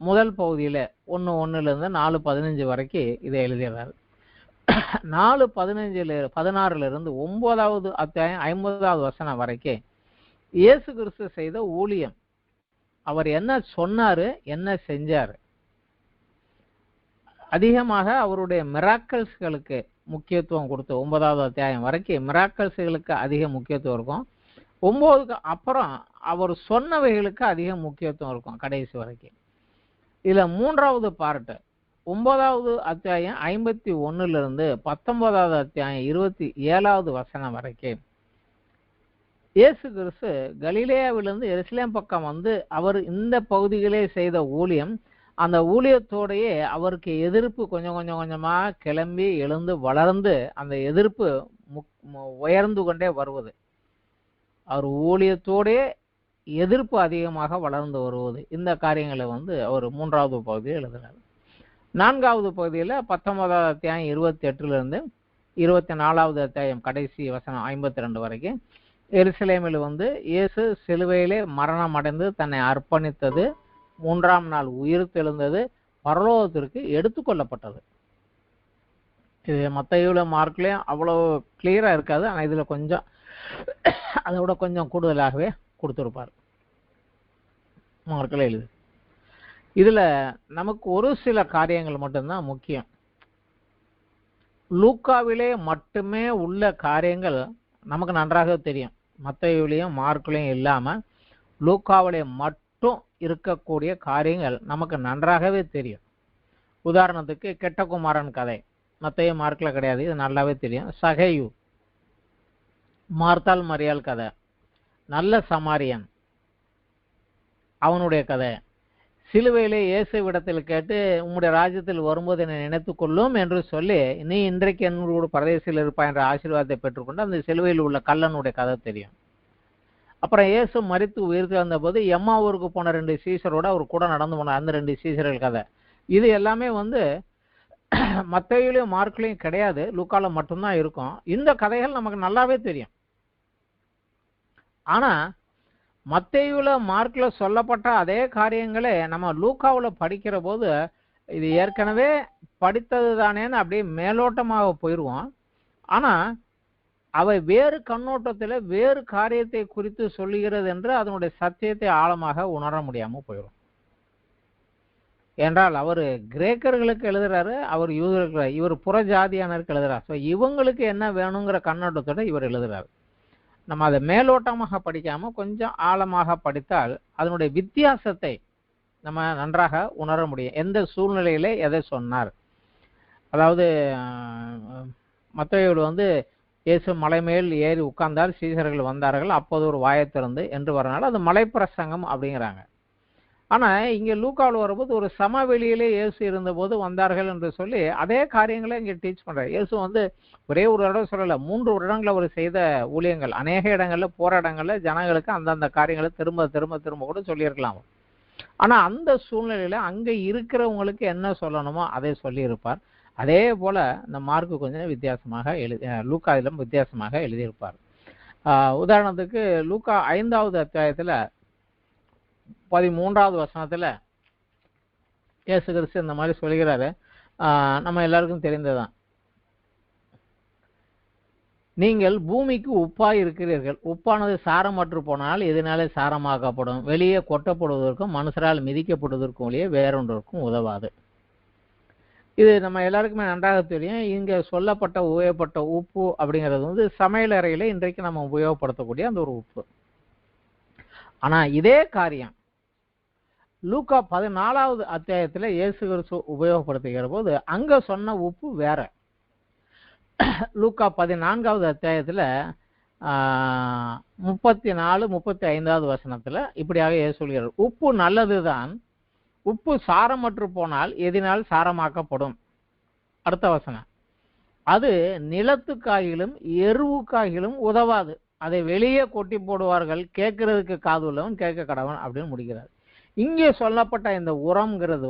முதல் பகுதியில 1:1 4 15 வரைக்கும் இதை எழுதிடுறாரு. 4 16 இருந்து 9வது அத்தியாயம் 50வது வசனம் வரைக்கும் இயேசு கிறிஸ்து செய்த ஊழியம், அவர் என்ன சொன்னாரு என்ன செஞ்சாரு, அதிகமாக அவருடைய மிராக்கல்ஸ்களுக்கு முக்கியத்துவம் கொடுத்து 9வது அத்தியாயம் வரைக்கும் மிராக்கல்ஸ்களுக்கு அதிக முக்கியத்துவம் இருக்கும். 9க்கு அப்புறம் அவர் சொன்னவைகளுக்கு அதிக முக்கியத்துவம் இருக்கும் கடைசி வரைக்கும். இதுல 3வது பார்ட் 9வது அத்தியாயம் 51 இருந்து 19வது அத்தியாயம் 27வது வசனம் வரைக்கும் இயேசு கிறிஸ்து கலிலேயாவிலிருந்து எருசலேம் பக்கம் அவர் இந்த பகுதிகளே செய்த ஊழியம், அந்த ஊழியத்தோடையே அவருக்கு எதிர்ப்பு கொஞ்சம் கொஞ்சமா கிளம்பி எழுந்து வளர்ந்து அந்த எதிர்ப்பு உயர்ந்து கொண்டே வருவது, அவர் ஊழியத்தோடையே எதிர்ப்பு அதிகமாக வளர்ந்து வருவது, இந்த காரியங்களை அவர் 3வது பகுதியில் எழுதுறாரு. 4வது பகுதியில் 19வது அத்தியாயம் 28 இருந்து 24வது அத்தியாயம் கடைசி வசனம் 52 வரைக்கும் எருசலேமில் இயேசு சிலுவையிலே மரணம் அடைந்து தன்னை அர்ப்பணித்தது, 3ஆம் நாள் உயிர் தெழுந்தது, பரலோகத்திற்கு எடுத்துக்கொள்ளப்பட்டது. இது மத்தேயுல மார்க்லயும் அவ்வளவு கிளியரா இருக்காது, ஆனா இதுல கொஞ்சம் அதோட கொஞ்சம் கூடுதலாகவே கொடுத்திருப்பார் மார்க்ல எழுது. இதுல நமக்கு ஒரு சில காரியங்கள் மட்டும்தான் முக்கியம். லூக்காவிலே மட்டுமே உள்ள காரியங்கள் நமக்கு நன்றாக தெரியும், மத்தேயுலையும் மார்க்லையும் இல்லாம லூக்காவிலே மட்டும் இருக்கக்கூடிய காரியங்கள் நமக்கு நன்றாகவே தெரியும். உதாரணத்துக்கு கெட்ட குமாரன் கதை மத்தேயு மார்க்ல கிடையாது, இது நல்லாவே தெரியும். சகேயு, மார்த்தாள் மரியாள் கதை, நல்ல சமாரியன் அவனுடைய கதை, சிலுவையிலே இயேசுவிடத்தில் கேட்டு உம்முடைய ராஜ்யத்தில் வரும்போது என்னை நினைத்துக் கொள்ளும் என்று சொல்லி நீ இன்றைக்கு என்னோட பரதேசில் இருப்பாய் என்ற ஆசீர்வாதத்தை பெற்றுக்கொண்டு அந்த சிலுவையில் உள்ள கள்ளனுடைய கதை தெரியும். அப்புறம் இயேசு மரித்து உயிர் தெழுந்த போது எம்மாவூருக்கு போன 2 சீசரோட அவர் கூட நடந்து போன அந்த 2 சீசர்கள் கதை, இது எல்லாமே மத்தேயுலையும் மார்க்லையும் கிடையாது, லூக்கால மட்டும்தான் இருக்கும். இந்த கதைகள் நமக்கு நல்லாவே தெரியும். ஆனா மத்தேயுல மார்க்ல சொல்லப்பட்ட அதே காரியங்களே நம்ம லூக்காவுல படிக்கிற போது இது ஏற்கனவே படித்தது தானேன்னு அப்படியே மேலோட்டமாக போயிடுவோம். ஆனா அவை வேறு கண்ணோட்டத்தில் வேறு காரியத்தை குறித்து சொல்லுகிறது என்று அதனுடைய சத்தியத்தை ஆழமாக உணர முடியாம போயிடும். என்றால் அவர் கிரேக்கர்களுக்கு எழுதுறாரு, அவர் யூதர்களுக்கு, இவர் புற ஜாதியானருக்கு எழுதுறாரு. ஸோ இவங்களுக்கு என்ன வேணுங்கிற கண்ணோட்டத்தோட இவர் எழுதுறாரு. நம்ம அதை மேலோட்டமாக படிக்காம கொஞ்சம் ஆழமாக படித்தால் அதனுடைய வித்தியாசத்தை நம்ம நன்றாக உணர முடியும். எந்த சூழ்நிலையில எதை சொன்னார், அதாவது மத்தேயுவில் இயேசு மலை மேல் ஏறி உட்கார்ந்தார், சீசர்கள் வந்தார்கள், அப்போது ஒரு வாயை திறந்து என்று வரனால அது மலைப்பிரசங்கம் அப்படிங்கிறாங்க. ஆனா இங்க லூக்காவில் வரும்போது ஒரு சமவெளியிலே இயேசு இருந்தபோது வந்தார்கள் என்று சொல்லி அதே காரியங்களை இங்க டீச் பண்றாரு. இயேசு ஒரே ஒரு இடம் சொல்லல, 3 வருடங்கள் அவர் செய்த ஊழியங்கள், அநேக இடங்கள்ல போற இடங்கள்ல ஜனங்களுக்கு அந்தந்த காரியங்களை திரும்ப திரும்ப திரும்ப கூட சொல்லியிருக்கலாம். ஆனா அந்த சூழ்நிலையில அங்க இருக்கிறவங்களுக்கு என்ன சொல்லணுமோ அதை சொல்லி இருப்பார். அதே போல இந்த மார்க்கு கொஞ்சம் வித்தியாசமாக லூக்கா இதிலும் வித்தியாசமாக எழுதியிருப்பார். உதாரணத்துக்கு லூக்கா 5வது அத்தியாயத்துல 13வது வசனத்துல இயேசு கிறிஸ்து இந்த மாதிரி சொல்கிறாரு. நம்ம எல்லாருக்கும் தெரிந்ததுதான். நீங்கள் பூமிக்கு உப்பாய் இருக்கிறீர்கள். உப்பானது சாரமற்று போனால் எதனாலே சாரமாக்கப்படும்? வெளியே கொட்டப்படுவதற்கும் மனுஷரால் மிதிக்கப்படுவதற்கும் ஒழிய வேறொன்றுக்கும் உதவாது. இது நம்ம எல்லாருக்குமே நன்றாக தெரியும். இங்க சொல்லப்பட்ட உபயோகப்பட்ட உப்பு அப்படிங்கிறது சமையல் அறையில இன்றைக்கு நம்ம உபயோகப்படுத்தக்கூடிய அந்த ஒரு உப்பு. ஆனா இதே காரியம் லூக்கா 14வது அத்தியாயத்துல இயேசு கிறிஸ்து உபயோகப்படுத்துகிற போது அங்க சொன்ன உப்பு வேற. லூக்கா 14வது அத்தியாயத்துல 34, 35வது வசனத்துல இப்படியாக இயேசு சொல்கிறார், உப்பு நல்லதுதான், உப்பு சாரமற்று போனால் எதினால் சாரமாக்கப்படும். அடுத்த வசனம், அது நிலத்துக்காகிலும் எருவுக்காகிலும் உதவாது, அதை வெளியே கொட்டி போடுவார்கள், கேட்கறதுக்கு காது உள்ளவன் கேட்க கடவன் அப்படின்னு முடிக்கிறார். இங்கே சொல்லப்பட்ட இந்த உரம்ங்கிறது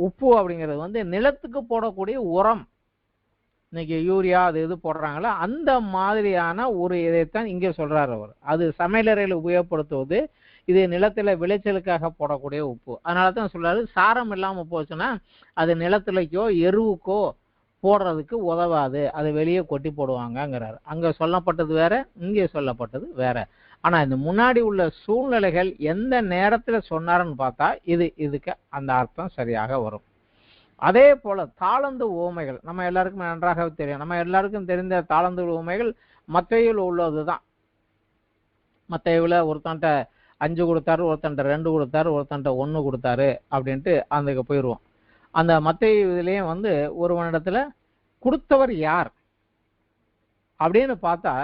உப்பு அப்படிங்கிறது நிலத்துக்கு போடக்கூடிய உரம். இன்னைக்கு யூரியா அது இது போடுறாங்களோ அந்த மாதிரியான ஒரு இதைத்தான் இங்கே சொல்றாரு அவர். அது சமையலறையில் உபயோகப்படுத்துவது, இது நிலத்துல விளைச்சலுக்காக போடக்கூடிய உப்பு. அதனால தான் சொல்றாரு, சாரம் இல்லாம போச்சுன்னா அது நிலத்துலைக்கோ எருவுக்கோ போடுறதுக்கு உதவாது, அது வெளியே கொட்டி போடுவாங்கங்கிறாரு. அங்க சொல்லப்பட்டது வேற, இங்கே சொல்லப்பட்டது வேற. ஆனா இந்த முன்னாடி உள்ள சூழ்நிலைகள் எந்த நேரத்துல சொன்னாருன்னு பார்த்தா இதுக்கு அந்த அர்த்தம் சரியாக வரும். அதே போல தாளந்து உவமைகள் நம்ம எல்லாருக்கும் நன்றாக தெரியும். நம்ம எல்லாருக்கும் தெரிந்த தாளந்து உவமைகள் மத்தேயுல உள்ளதுதான். மத்தேயுல ஒருத்தன்ட்ட 5 கொடுத்தாரு, ஒருத்தன்ட்ட 2 கொடுத்தாரு, ஒருத்தன்ட்ட 1 கொடுத்தாரு அப்படின்ட்டு அதுக்கு போயிடுவோம். அந்த மத்தேயு இதுலயும் ஒருவனிடத்துல கொடுத்தவர் யார் அப்படின்னு பார்த்தா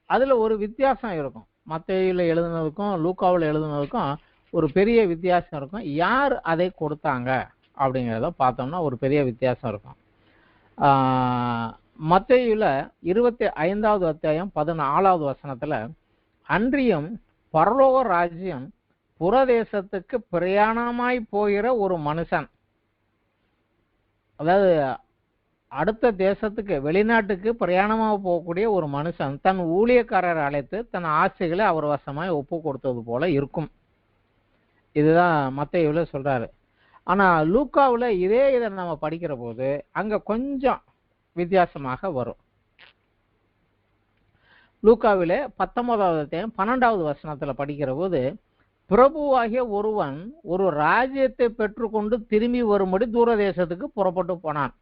அதுல ஒரு வித்தியாசம் இருக்கும். மத்தேயுல எழுதுனதுக்கும் லூக்காவில் எழுதுனதுக்கும் ஒரு பெரிய வித்தியாசம் இருக்கும். யார் அதை கொடுத்தாங்க அப்படிங்கிறத பார்த்தோம்னா ஒரு பெரிய வித்தியாசம் இருக்கும். மத்தேயுல 25வது அத்தியாயம் 14வது வசனத்துல, அன்றியும் பரலோக ராஜ்யம் புறதேசத்துக்கு பிரயாணமாய் போகிற ஒரு மனுஷன், அதாவது அடுத்த தேசத்துக்கு வெளிநாட்டுக்கு பிரயாணமாக போகக்கூடிய ஒரு மனுஷன் தன் ஊழியக்காரரை அழைத்து தன் ஆசைகளை அவர் வசமாய் ஒப்பு கொடுத்தது போல இருக்கும். இதுதான் மத்தேயுல சொல்றாரு. ஆனா லூக்காவுல இதை நம்ம படிக்கிற போது அங்க கொஞ்சம் வித்தியாசமாக வரும். லூக்காவில 19வது அத்தியாயம் 12வது வசனத்துல படிக்கிற போது, பிரபுவாகிய ஒருவன் ஒரு ராஜ்யத்தை பெற்றுக்கொண்டு திரும்பி வரும்படி தூரதேசத்துக்கு புறப்பட்டு போனான்.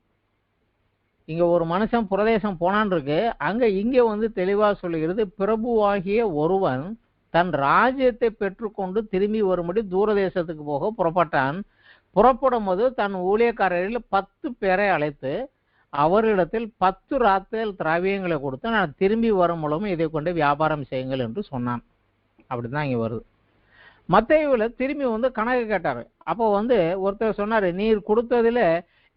இங்க ஒரு மனுஷன் புரதேசம் போனான் இருக்கு, அங்க இங்க தெளிவா சொல்லுகிறது, பிரபுவாகிய ஒருவன் தன் ராஜ்யத்தை பெற்றுக்கொண்டு திரும்பி வரும்படி தூரதேசத்துக்கு போக புறப்பட்டான். புறப்படும் போது தன் ஊழியக்காரரில் 10 பேரை அழைத்து அவர்களிடத்தில் 10 ராத்தல் திராவியங்களை கொடுத்து, நான் திரும்பி வரும் மூலமும் இதை கொண்டு வியாபாரம் செய்யுங்கள் என்று சொன்னான். அப்படிதான் இங்க வருது. மத்தேயுல திரும்பி கணக்கு கேட்டாரு. அப்போ ஒருத்தர் சொன்னாரு, நீர் கொடுத்ததுல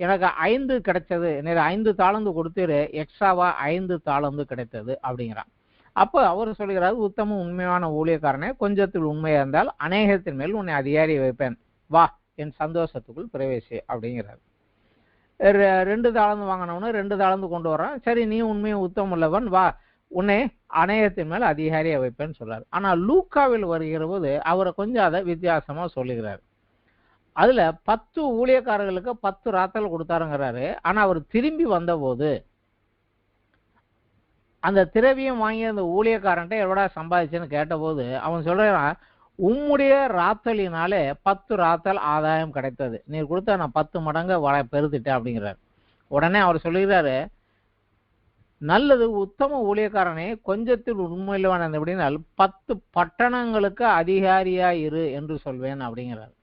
எனக்கு 5 கிடைச்சது, நீர் 5 தாளந்து கொடுத்துரு, எக்ஸ்ட்ராவா 5 தாளந்து கிடைத்தது அப்படிங்கிறான். அப்ப அவர் சொல்கிறாரு, உத்தம உண்மையான ஊழியக்காரனே, கொஞ்சத்தில் உண்மையா இருந்தால் அநேகத்தின் மேல் உன்னை அதிகாரி வைப்பேன், வா என் சந்தோஷத்துக்குள் பிரவேசி அப்படிங்கிறார். 2 தாளந்து வாங்கினவனு 2 தாளந்து கொண்டு வரான். சரி, நீ உண்மையும் உத்தமம் உள்ளவன், வா உன்னை அநேகத்தின் மேல் அதிகாரியா வைப்பேன்னு சொல்றாரு. ஆனா லூக்காவில் வருகிற போது அவரை கொஞ்சம் அதை வித்தியாசமா சொல்லுகிறார். அதுல 10 ஊழியக்காரர்களுக்கு 10 ராத்தல் கொடுத்தாருங்கிறாரு. ஆனா அவர் திரும்பி வந்த போது அந்த திரவியம் வாங்கி அந்த ஊழியக்காரன்ட்ட எவ்வளோ சம்பாதிச்சுன்னு கேட்ட போது அவன் சொல்றான், உம்முடைய ராத்தலினாலே 10 ராத்தல் ஆதாயம் கிடைத்தது, நீர் கொடுத்த நான் 10 மடங்கு பெருத்துட்டேன் அப்படிங்கிறார். உடனே அவர் சொல்லுகிறாரு, நல்லது உத்தம ஊழியக்காரனே, கொஞ்சத்தில் உண்மையில்வான் அப்படின்னால் 10 பட்டணங்களுக்கு அதிகாரியா இரு என்று சொல்வேன் அப்படிங்கிறார்.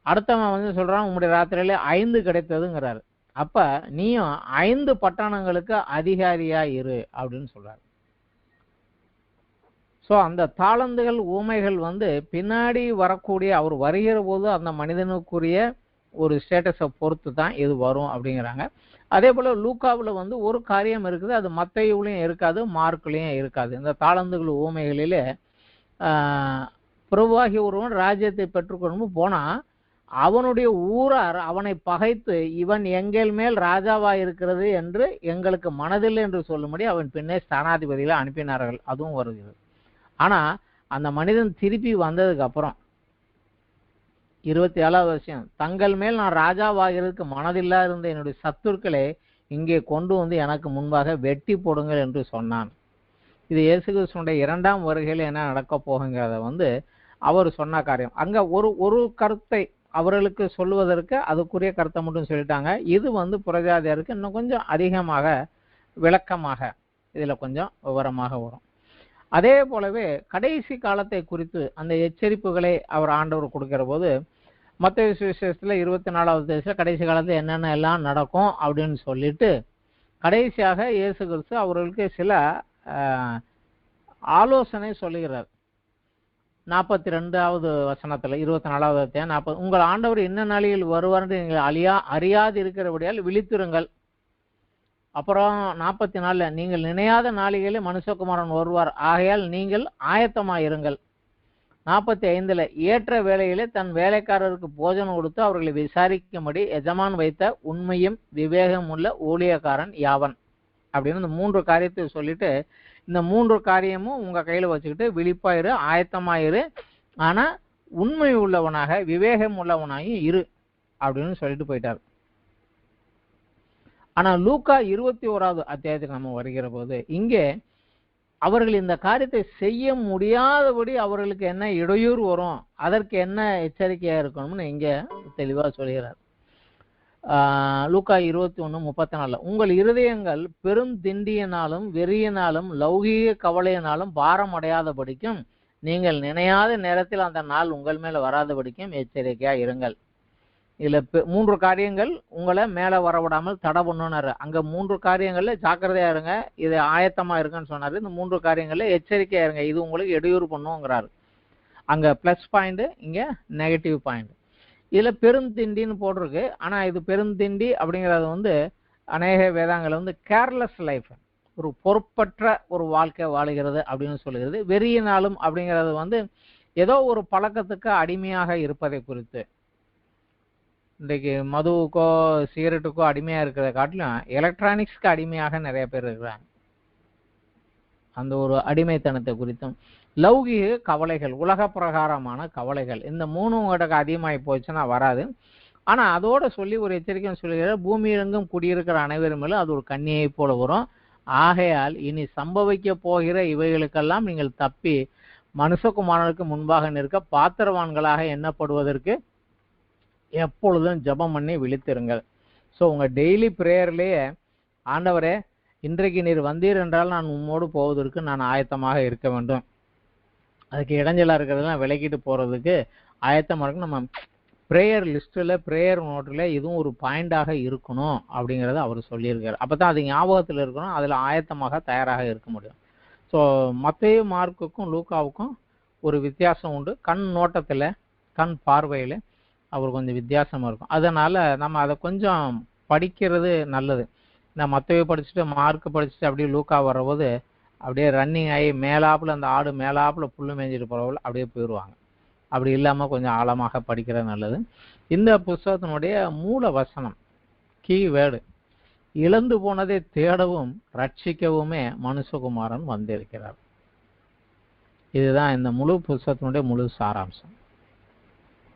அடுத்தவன் சொல்றான், உங்களுடைய ராத்திரியில 5 கிடைத்ததுங்கிறாரு. அப்ப நீயும் 5 பட்டணங்களுக்கு அதிகாரியா இரு அப்படின்னு சொல்றாரு. சோ அந்த தாளந்துகள் ஊமைகள் பின்னாடி வரக்கூடிய அவர் வருகிற போது அந்த மனிதனுக்குரிய ஒரு ஸ்டேட்டஸை பொறுத்து தான் இது வரும் அப்படிங்கிறாங்க. அதே போல லூக்காவில் ஒரு காரியம் இருக்குது, அது மத்தேயுலையும் இருக்காது, மார்க்லையும் இருக்காது. இந்த தாளந்துகள் ஊமைகளிலே பிரபுவாகிய ஒருவன் ராஜ்யத்தை பெற்றுக்கொண்டு போனா அவனுடைய ஊரார் அவனை பகைத்து, இவன் எங்கள் மேல் ராஜாவா இருக்கிறது என்று எங்களுக்கு மனதில்லை என்று சொல்லும்படி அவன் பின்னே ஸ்தானாதிபதிகளை அனுப்பினார்கள். அதுவும் வருகிறது. ஆனா அந்த மனிதன் திருப்பி வந்ததுக்கு அப்புறம் 27வது விஷயம், தங்கள் மேல் நான் ராஜாவாகிறதுக்கு மனதில்லா இருந்த என்னுடைய சத்துருக்களை இங்கே கொண்டு வந்து எனக்கு முன்பாக வெட்டி போடுங்கள் என்று சொன்னான். இது இயேசு கிறிஸ்துவினுடைய 2ஆம் வருகையில் என்ன நடக்க போகுங்கிறத அவர் சொன்ன காரியம். அங்க ஒரு கருத்தை அவர்களுக்கு சொல்லுவதற்கு அதுக்குரிய கருத்தை மட்டும் சொல்லிட்டாங்க. இது புறஜாதியாருக்கு இன்னும் கொஞ்சம் அதிகமாக விளக்கமாக இதுல கொஞ்சம் விவரமாக வரும். அதே போலவே கடைசி காலத்தை குறித்து அந்த எச்சரிப்புகளை அவர் ஆண்டவர் கொடுக்கிற போது மத்தேயு சுவிசேஷத்துல 24வது கடைசி காலத்துல என்னென்ன எல்லாம் நடக்கும் அப்படின்னு சொல்லிட்டு கடைசியாக இயேசு கிறிஸ்து அவர்களுக்கு சில ஆலோசனை சொல்லுகிறார். 42வது வசனத்துல 24வது அத்தியாயம் 40, உங்கள் ஆண்டவர் என்ன நாளில் வருவார் என்று நீங்கள் அறியாது இருக்கிறபடியால் விழித்திருங்கள். அப்புறம் 44, நீங்கள் நினையாத நாளிகளில் மனுஷகுமாரன் வருவார், ஆகையால் நீங்கள் ஆயத்தமாயிருங்கள். 45, ஏற்ற வேளையிலே தன் வேலைக்காரருக்கு போஜனம் கொடுத்து அவர்களை விசாரிக்கும்படி எஜமான் வைத்த உண்மையும் விவேகம் உள்ள ஊழியக்காரன் யாவன் அப்படின்னு இந்த 3 காரியத்தை சொல்லிட்டு, இந்த 3 காரியமும் உங்க கையில வச்சுக்கிட்டு விழிப்பாயிரு, ஆயத்தமாயிரு, ஆனா உண்மை உள்ளவனாக விவேகம் உள்ளவனாயும் இரு அப்படின்னு சொல்லிட்டு போயிட்டார். ஆனா லூக்கா 21வது அத்தியாயத்துக்கு நம்ம வருகிற போது இங்கே அவர்கள் இந்த காரியத்தை செய்ய முடியாதபடி அவர்களுக்கு என்ன இடையூறு வரும், அதற்கு என்ன எச்சரிக்கையா இருக்கணும்னு இங்க தெளிவா சொல்கிறார். லூக்கா 21:34, உங்கள் இருதயங்கள் பெரும் திண்டியினாலும் வெறியினாலும் லௌகீக கவலையினாலும் பாரம் அடையாதபடிக்கும் நீங்கள் நினையாத நேரத்தில் அந்த நாள் உங்கள் மேல வராதபடிக்கும் எச்சரிக்கையா இருங்கள். இதுல 3 காரியங்கள் உங்களை மேல வரவிடாமல் தடை பண்ணுனாரு. அங்க 3 காரியங்கள்ல ஜாக்கிரதையா இருங்க, இது ஆயத்தமா இருக்குன்னு சொன்னாரு. இந்த 3 காரியங்கள்ல எச்சரிக்கையா இருங்க, இது உங்களுக்கு இடையூறு பண்ணுங்கிறாரு. அங்க பிளஸ் பாயிண்ட், இங்க நெகட்டிவ் பாயிண்ட். இதுல பெருந்திண்டின்னு போட்டிருக்கு. ஆனா இது பெருந்திண்டி அப்படிங்கிறது அநேக வேதாங்கள் கேர்லெஸ் லைஃப், ஒரு பொறுப்பற்ற ஒரு வாழ்க்கை வாழுகிறது அப்படின்னு சொல்லுகிறது. வெறியினாலும் அப்படிங்கிறது ஏதோ ஒரு பழக்கத்துக்கு அடிமையாக இருப்பதை குறித்து. இன்றைக்கு மதுவுக்கோ சிகரெட்டுக்கோ அடிமையா இருக்கிறத காட்டிலும் எலக்ட்ரானிக்ஸ்க்கு அடிமையாக நிறைய பேர் இருக்கிறாங்க. அந்த ஒரு அடிமைத்தனத்தை குறித்தும் லௌகீக கவலைகள், உலக பிரகாரமான கவலைகள், இந்த 3 உங்கள்கிட்ட அதிகமாகி போச்சுன்னா வராது. ஆனா அதோட சொல்லி ஒரு எச்சரிக்கை சொல்லுகிற, பூமியிலெங்கும் குடியிருக்கிற அனைவரும் மேலும் அது ஒரு கண்ணியை போல வரும். ஆகையால் இனி சம்பவிக்க போகிற இவைகளுக்கெல்லாம் நீங்கள் தப்பி மனுஷகுமாரனுக்கு முன்பாக நிற்க பாத்திரவான்களாக எண்ணப்படுவதற்கு எப்பொழுதும் ஜெபம் பண்ணி விழித்திருங்கள். ஸோ உங்க டெய்லி ப்ரேயர்லேயே, ஆண்டவரே இன்றைக்கு நீர் வந்தீர் என்றால் நான் உம்மோடு போவதற்கு நான் ஆயத்தமாக இருக்க வேண்டும், அதுக்கு இடைஞ்சலா இருக்கிறதெல்லாம் விலக்கிட்டு போறதுக்கு ஆயத்தமாக இருக்கு. நம்ம ப்ரேயர் லிஸ்ட்டில், ப்ரேயர் நோட்டில் இதுவும் ஒரு பாயிண்டாக இருக்கணும் அப்படிங்கிறத அவர் சொல்லியிருக்காரு. அப்போ தான் அது ஞாபகத்தில் இருக்கணும், அதில் ஆயத்தமாக தயாராக இருக்க முடியும். ஸோ மத்தேயு, மார்க்குக்கும் லூக்காவுக்கும் ஒரு வித்தியாசம் உண்டு. கண் நோட்டத்தில், கண் பார்வையில் அவர் கொஞ்சம் வித்தியாசமாக இருக்கும். அதனால் நம்ம அதை கொஞ்சம் படிக்கிறது நல்லது. நான் மத்தேயு படிச்சுட்டு மார்க்கு படிச்சுட்டு அப்படியே லூக்கா வர்றபோது அப்படியே ரன்னிங் ஆகி மேலாப்பில் அந்த ஆடு மேலாப்பில் புல்லு மேய்ஞ்சிட்டு போகிறவர்கள் அப்படியே போயிடுவாங்க. அப்படி இல்லாமல் கொஞ்சம் ஆழமாக படிக்கிறது நல்லது. இந்த புஸ்தகத்தினுடைய மூல வசனம், கீவேர்டு, இழந்து போனதை தேடவும் ரட்சிக்கவுமே மனுஷகுமாரன் வந்திருக்கிறார். இதுதான் இந்த முழு புஸ்தகத்தினுடைய முழு சாராம்சம்.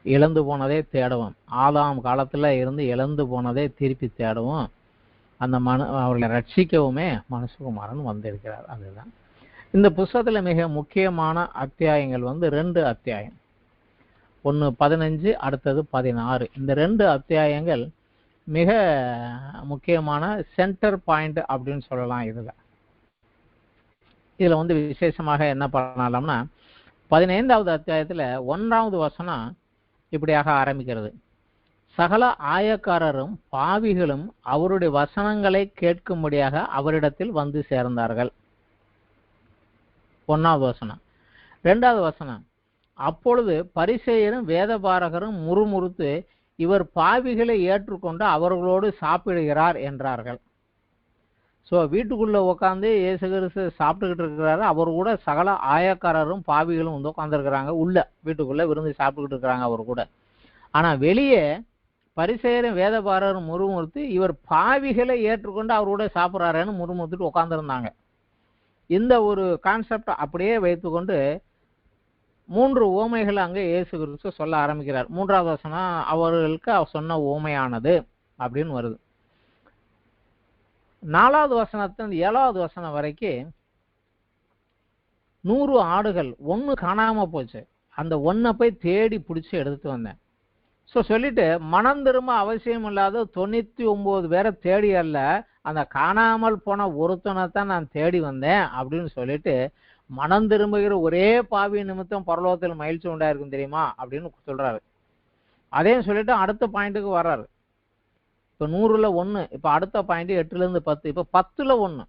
இழந்து போனதே தேடவும், ஆதாம் காலத்துல இருந்து இழந்து போனதே திருப்பி தேடவும், அந்த அவர்களை ரட்சிக்கவுமே மனுஷகுமாரன் வந்திருக்கிறார். அதுதான் இந்த புஸ்தகத்துல மிக முக்கியமான அத்தியாயங்கள் 2 அத்தியாயம், ஒன்று 15, அடுத்தது 16. இந்த 2 அத்தியாயங்கள் மிக முக்கியமான சென்டர் பாயிண்ட் அப்படின்னு சொல்லலாம். இதுல விசேஷமாக என்ன பண்ணலாம்னா, 15வது அத்தியாயத்துல 1வது வசனம் இப்படியாக ஆரம்பிக்கிறது. சகல ஆயக்காரரும் பாவிகளும் அவருடைய வசனங்களை கேட்கும்படியாக அவரிடத்தில் வந்து சேர்ந்தார்கள். 1வது வசனம். 2வது வசனம், அப்பொழுது பரிசேயரும் வேதபாரகரும் முறுமுறுத்து இவர் பாவிகளை ஏற்றுக்கொண்டு அவர்களோடு சாப்பிடுகிறார் என்றார்கள். ஸோ வீட்டுக்குள்ள உட்காந்து இயேசு கிறிஸ்து சாப்பிட்டுக்கிட்டு இருக்கிறாரு, அவர் கூட சகல ஆயக்காரரும் பாவிகளும் உட்காந்துருக்கிறாங்க. உள்ள வீட்டுக்குள்ள விருந்து சாப்பிட்டுக்கிட்டு இருக்கிறாங்க அவர் கூட. ஆனா வெளியே பரிசேயரும் வேதபாரகரும் முறுமுறுத்து இவர் பாவிகளை ஏற்றுக்கொண்டு அவர் கூட சாப்பிட்றாருன்னு முறுமுறுத்துட்டு உட்காந்துருந்தாங்க. இந்த ஒரு கான்செப்ட் அப்படியே வைத்துக்கொண்டு 3 உவமைகள் அங்கே இயேசு கிறிஸ்து சொல்ல ஆரம்பிக்கிறார். 3வது வசனம் அவர்களுக்கு அவர் சொன்ன உவமையானது அப்படின்னு வருது. 4வது வசனத்திலிருந்து 7வது வசனம் வரைக்கும் 100 ஆடுகள் 1 காணாம போச்சு, அந்த 1 போய் தேடி பிடிச்சி எடுத்துட்டு வந்தேன். சொல்லிட்டு மனம் திரும்ப அவசியம் இல்லாத 99 பேரை தேடி அல்ல, அந்த காணாமல் போன ஒருத்தனை தான் நான் தேடி வந்தேன் அப்படின்னு சொல்லிட்டு மனம் திரும்புகிற ஒரே பாவி நிமித்தம் பரலோகத்தில் மகிழ்ச்சி உண்டாயிருக்கும் தெரியுமா அப்படின்னு சொல்றாரு. அதையும் சொல்லிட்டு அடுத்த பாயிண்ட்டுக்கு வர்றாரு. இப்ப 100ல் 1, இப்ப அடுத்த பாயிண்ட் 8லிருந்து 10, இப்ப 10ல் 1.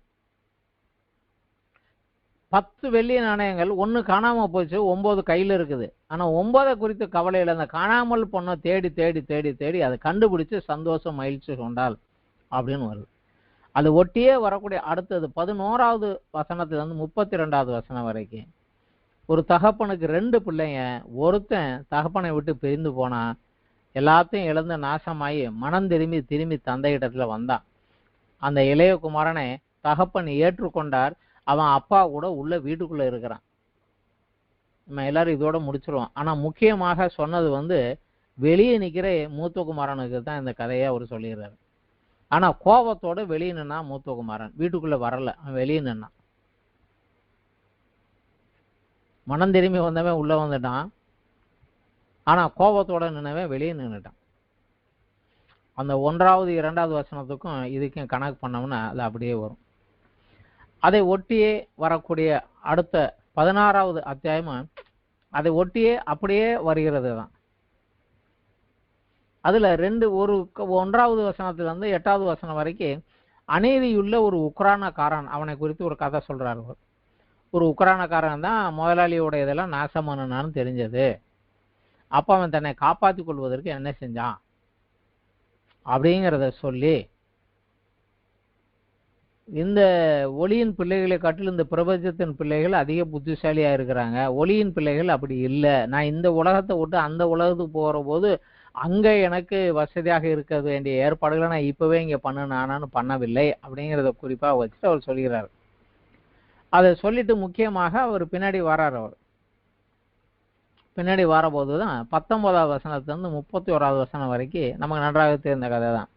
10 வெள்ளி நாணயங்கள் 1 காணாம போச்சு, 9 கையில இருக்குது. ஆனா 9 குறித்து கவலையில் அந்த காணாமல் பொண்ணை தேடி தேடி தேடி தேடி அதை கண்டுபிடிச்சு சந்தோஷம் மகிழ்ச்சி கொண்டாள் அப்படின்னு வருது. அது ஒட்டியே வரக்கூடிய அடுத்தது 11வது வசனத்திலிருந்து 32வது வசனம் வரைக்கும் ஒரு தகப்பனுக்கு 2 பிள்ளைங்க, ஒருத்தன் தகப்பனை விட்டு பிரிந்து போனா, எல்லாத்தையும் இழந்து நாசமாயி மனம் திரும்பி தந்தையிடத்துல வந்தான். அந்த இளைய குமாரனை தகப்பன் ஏற்றுக்கொண்டார். அவன் அப்பா கூட உள்ள வீட்டுக்குள்ள இருக்கிறான். நம்ம எல்லாரும் இதோட முடிச்சிருவோம். ஆனா முக்கியமாக சொன்னது வெளியே நிக்கிற மூத்த குமாரனுக்கு தான் இந்த கதையை அவர் சொல்லிடுறாரு. ஆனா கோபத்தோட வெளியே நின்னா மூத்த குமாரன், வீட்டுக்குள்ள வரல, அவன் வெளியே நின்னான். மனம் திரும்பி வந்தவன் உள்ள வந்துட்டான், ஆனா கோபத்தோட நின்னவன் வெளியே நின்றுட்டான். அந்த 1வது 2வது வசனத்துக்கும் இதுக்கும் கணக்கு பண்ணோம்னா அது அப்படியே வரும். அதை ஒட்டியே வரக்கூடிய அடுத்த 16வது அத்தியாயமும் அதை ஒட்டியே அப்படியே வருகிறது தான். அதுல 1வது வசனத்திலிருந்து 8வது வசனம் வரைக்கும் அநீதியுள்ள ஒரு உக்ரானக்காரன், அவனை குறித்து ஒரு கதை சொல்றாரு. ஒரு உக்ரானக்காரன் தான் முதலாளியோட இதெல்லாம் நாசம் பண்ணனான்னு தெரிஞ்சது. அப்ப அவன் தன்னை காப்பாற்றிக் கொள்வதற்கு என்ன செஞ்சான் அப்படிங்கிறத சொல்லி, இந்த ஒளியின் பிள்ளைகளை காட்டில் இந்த பிரபஞ்சத்தின் பிள்ளைகள் அதிக புத்திசாலியா இருக்கிறாங்க, ஒளியின் பிள்ளைகள் அப்படி இல்லை, நான் இந்த உலகத்தை விட்டு அந்த உலகத்துக்கு போகிற போது அங்க எனக்கு வசதியாக இருக்க வேண்டிய ஏற்பாடுகளை நான் இப்பவே இங்க பண்ணனானு பண்ணவில்லை அப்படிங்கிறத குறிப்பா வச்சுட்டு அவர் சொல்கிறார். அதை சொல்லிட்டு முக்கியமாக அவர் பின்னாடி வரார். அவர் பின்னாடி வரபோதுதான் 19வது வசனத்திலிருந்து 31வது வசனம் வரைக்கும் நமக்கு நன்றாக தெரிந்த கதை தான்.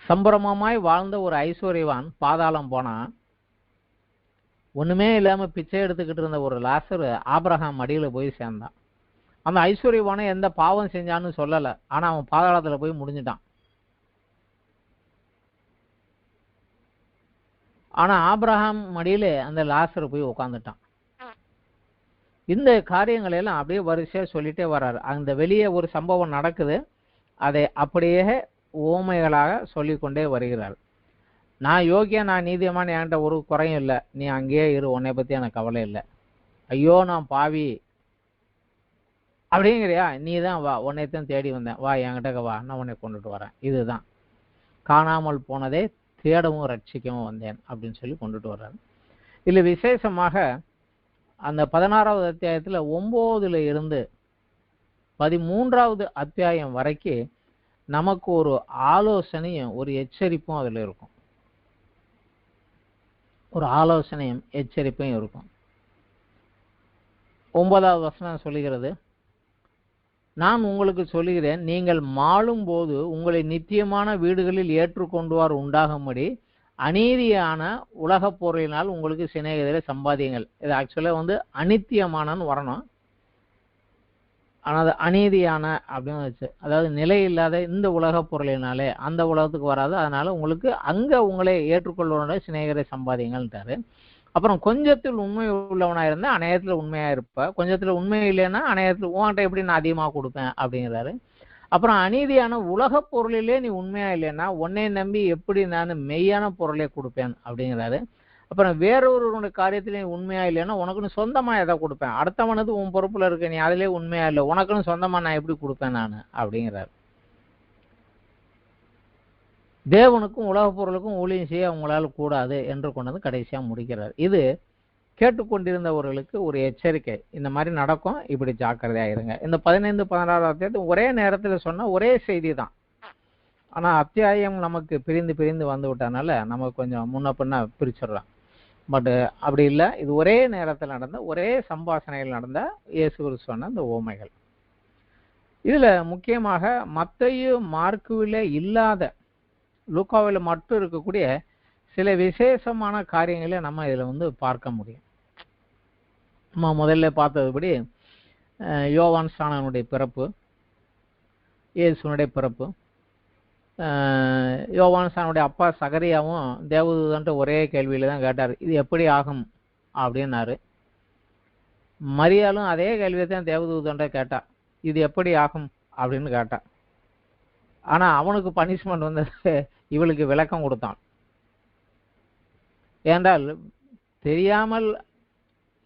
சம்பிரமமாய் வாழ்ந்த ஒரு ஐஸ்வர்யவான் பாதாளம் போனான். ஒண்ணுமே இல்லாம பிச்சை எடுத்துக்கிட்டு இருந்த ஒரு லாசரு ஆபிரகாம் மடியில போய் சேர்ந்தான். அந்த ஐஸ்வர்யவான எந்த பாவம் செஞ்சான்னு சொல்லல, ஆனா அவன் பாதாளத்துல போய் முடிஞ்சிட்டான். ஆனா ஆபிரகாம் மடியில அந்த லாசரு போய் உட்காந்துட்டான். இந்த காரியங்களை எல்லாம் அப்படியே வரிசையா சொல்லிட்டே வர்றாரு. அந்த வெளியே ஒரு சம்பவம் நடக்குது, அதை அப்படியே ஓமைகளாக சொல்லிக்கொண்டே வருகிறார். நான் யோகியா, நான் நீதியமான, என்கிட்ட ஒரு குறையும் இல்லை, நீ அங்கேயே இரு, உன்னை பத்தி எனக்கு கவலை இல்லை. ஐயோ நான் பாவி அப்படிங்கிறியா, நீ தான் வா, உன்னைத்தான் தேடி வந்தேன், வா என்கிட்ட வா, நான் உன்னை கொண்டுட்டு வரேன். இதுதான் காணாமல் போனதே தேடவும் ரட்சிக்கவும் வந்தேன் அப்படின்னு சொல்லி கொண்டுட்டு வர்றாரு. இதுல விசேஷமாக அந்த 16வது அத்தியாயத்துல 9ல் இருந்து 13வது அத்தியாயம் வரைக்கும் நமக்கு ஒரு ஆலோசனையும் ஒரு எச்சரிப்பும் அதுல இருக்கும். ஒரு ஆலோசனையும் எச்சரிப்பும் இருக்கும். 9வது வசனம் சொல்லுகிறது, நான் உங்களுக்கு சொல்லுகிறேன், நீங்கள் மாளும் போது உங்களை நித்தியமான வீடுகளில் ஏற்றுக்கொண்டுவார் உண்டாகும்படி அநீதியான உலக பொருளினால் உங்களுக்கு சிநேகிதரை சம்பாதியுங்கள். இது ஆக்சுவலா அநித்தியமானன்னு வரணும், ஆனா அது அநீதியான அப்படின்னு வச்சு, அதாவது நிலை இல்லாத இந்த உலக பொருளினாலே அந்த உலகத்துக்கு வராது, அதனால உங்களுக்கு அங்க உங்களை ஏற்றுக்கொள்வதோட சிநேகிதரை சம்பாதியுங்கள்ட்டாரு. அப்புறம் கொஞ்சத்தில் உண்மை உள்ளவனா இருந்தா அநேகத்துல உண்மையா இருப்ப, கொஞ்சத்துல உண்மை இல்லைன்னா அநேகத்துல உன்கிட்ட எப்படி நான் அதிகமா கொடுப்பேன் அப்படிங்கிறாரு. அப்புறம் அநீதியான உலக பொருளிலே நீ உண்மையா இல்லைன்னா உன்னை நம்பி எப்படி நான் மெய்யான பொருளை கொடுப்பேன் அப்படிங்கிறாரு. அப்புறம் வேறொருவருடைய காரியத்திலே உண்மையா இல்லைன்னா உனக்குன்னு சொந்தமா எதை கொடுப்பேன், அடுத்தவனது உன் பொறுப்புல இருக்க, நீ அதிலே உண்மையா இல்லை, உனக்குன்னு சொந்தமா நான் எப்படி கொடுப்பேன் நான் அப்படிங்கிறாரு. தேவனுக்கும் உலக பொருளுக்கும் ஊழியம் செய்ய அவங்களால கூடாது என்று கொண்டு கடைசியா முடிக்கிறார். இது கேட்டுக்கொண்டிருந்தவர்களுக்கு ஒரு எச்சரிக்கை, இந்த மாதிரி நடக்கும், இப்படி ஜாக்கிரதையா இருங்க. இந்த 15 16 அத்தியாயத்தை ஒரே நேரத்துல சொன்ன ஒரே செய்தி தான், ஆனா அத்தியாயம் நமக்கு பிரிந்து பிரிந்து வந்து விட்டனால நமக்கு கொஞ்சம் முன்ன பின்ன பிரிச்சிடலாம். பட் அப்படி இல்லை, இது ஒரே நேரத்தில் நடந்த ஒரே சம்பாஷணையில் நடந்த இயேசு கிறிஸ்து சொன்ன இந்த ஓமைகள். இதுல முக்கியமாக மத்தேயு மார்க்குவில இல்லாத லூக்காவில் மட்டும் இருக்கக்கூடிய சில விசேஷமான காரியங்களை நம்ம இதுல பார்க்க முடியும். நம்ம முதல்ல பார்த்ததுபடி யோவான் ஸ்நானனுடைய பிறப்பு, இயேசுனுடைய பிறப்பு. யோவான் ஸ்நானனுடைய அப்பா சகரியாவும் தேவதூதன்ட்டு ஒரே கேள்வியில தான் கேட்டார், இது எப்படி ஆகும் அப்படின்னாரு. மரியாளும் அதே கேள்வியை தான் தேவதூதன்ட்ட கேட்டா, இது எப்படி ஆகும் அப்படின்னு கேட்டா. ஆனா அவனுக்கு பனிஷ்மெண்ட் வந்தது, இவளுக்கு விளக்கம் கொடுத்தான். ஏனென்றால் தெரியாமல்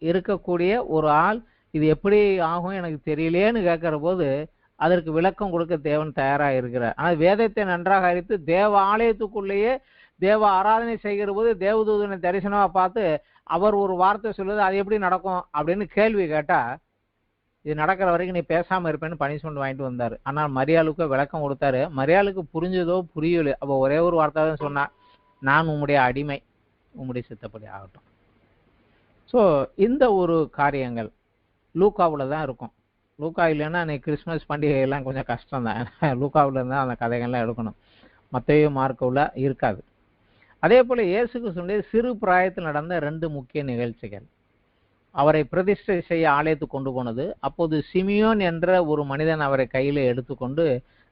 இருக்கக்கூடிய ஒரு ஆள் இது எப்படி ஆகும் எனக்கு தெரியலேன்னு கேட்கிற போது அதற்கு விளக்கம் கொடுக்க தேவன் தயாராக இருக்கிறார். ஆனால் வேதத்தை நன்றாக அறித்து தேவ ஆலயத்துக்குள்ளேயே தேவ ஆராதனை செய்கிற போது தேவதூதனை தரிசனமா பார்த்து அவர் ஒரு வார்த்தை சொல்லுது, அது எப்படி நடக்கும் அப்படின்னு கேள்வி கேட்டா, இது நடக்கிற வரைக்கும் நீ பேசாம இருப்பேன்னு பனிஷ்மெண்ட் வாங்கிட்டு வந்தாரு. ஆனால் மரியாளுக்கு விளக்கம் கொடுத்தாரு. மரியாளுக்கு புரிஞ்சதோ புரியல, அப்போ ஒரே ஒரு வார்த்தை தான் சொன்னா, நான் உம்முடைய அடிமை, உம்முடைய சித்தப்படி ஆகட்டும். ஸோ இந்த ஒரு காரியங்கள் லூக்காவில் தான் இருக்கும். லூக்கா இல்லைன்னா அன்னைக்கு கிறிஸ்மஸ் பண்டிகையெல்லாம் கொஞ்சம் கஷ்டம் தான். லூக்காவில் இருந்தால் அந்த கதைகள்லாம் எடுக்கணும். மத்தேயு மார்க்கவில் இருக்காது. அதே போல் இயேசு கிறிஸ்துவினுடைய சிறு பிராயத்தில் நடந்த 2 முக்கிய நிகழ்ச்சிகள். அவரை பிரதிஷ்டை செய்ய ஆலயத்துக்கு கொண்டு போனது. அப்போது சிமியோன் என்ற ஒரு மனிதன் அவரை கையில் எடுத்துக்கொண்டு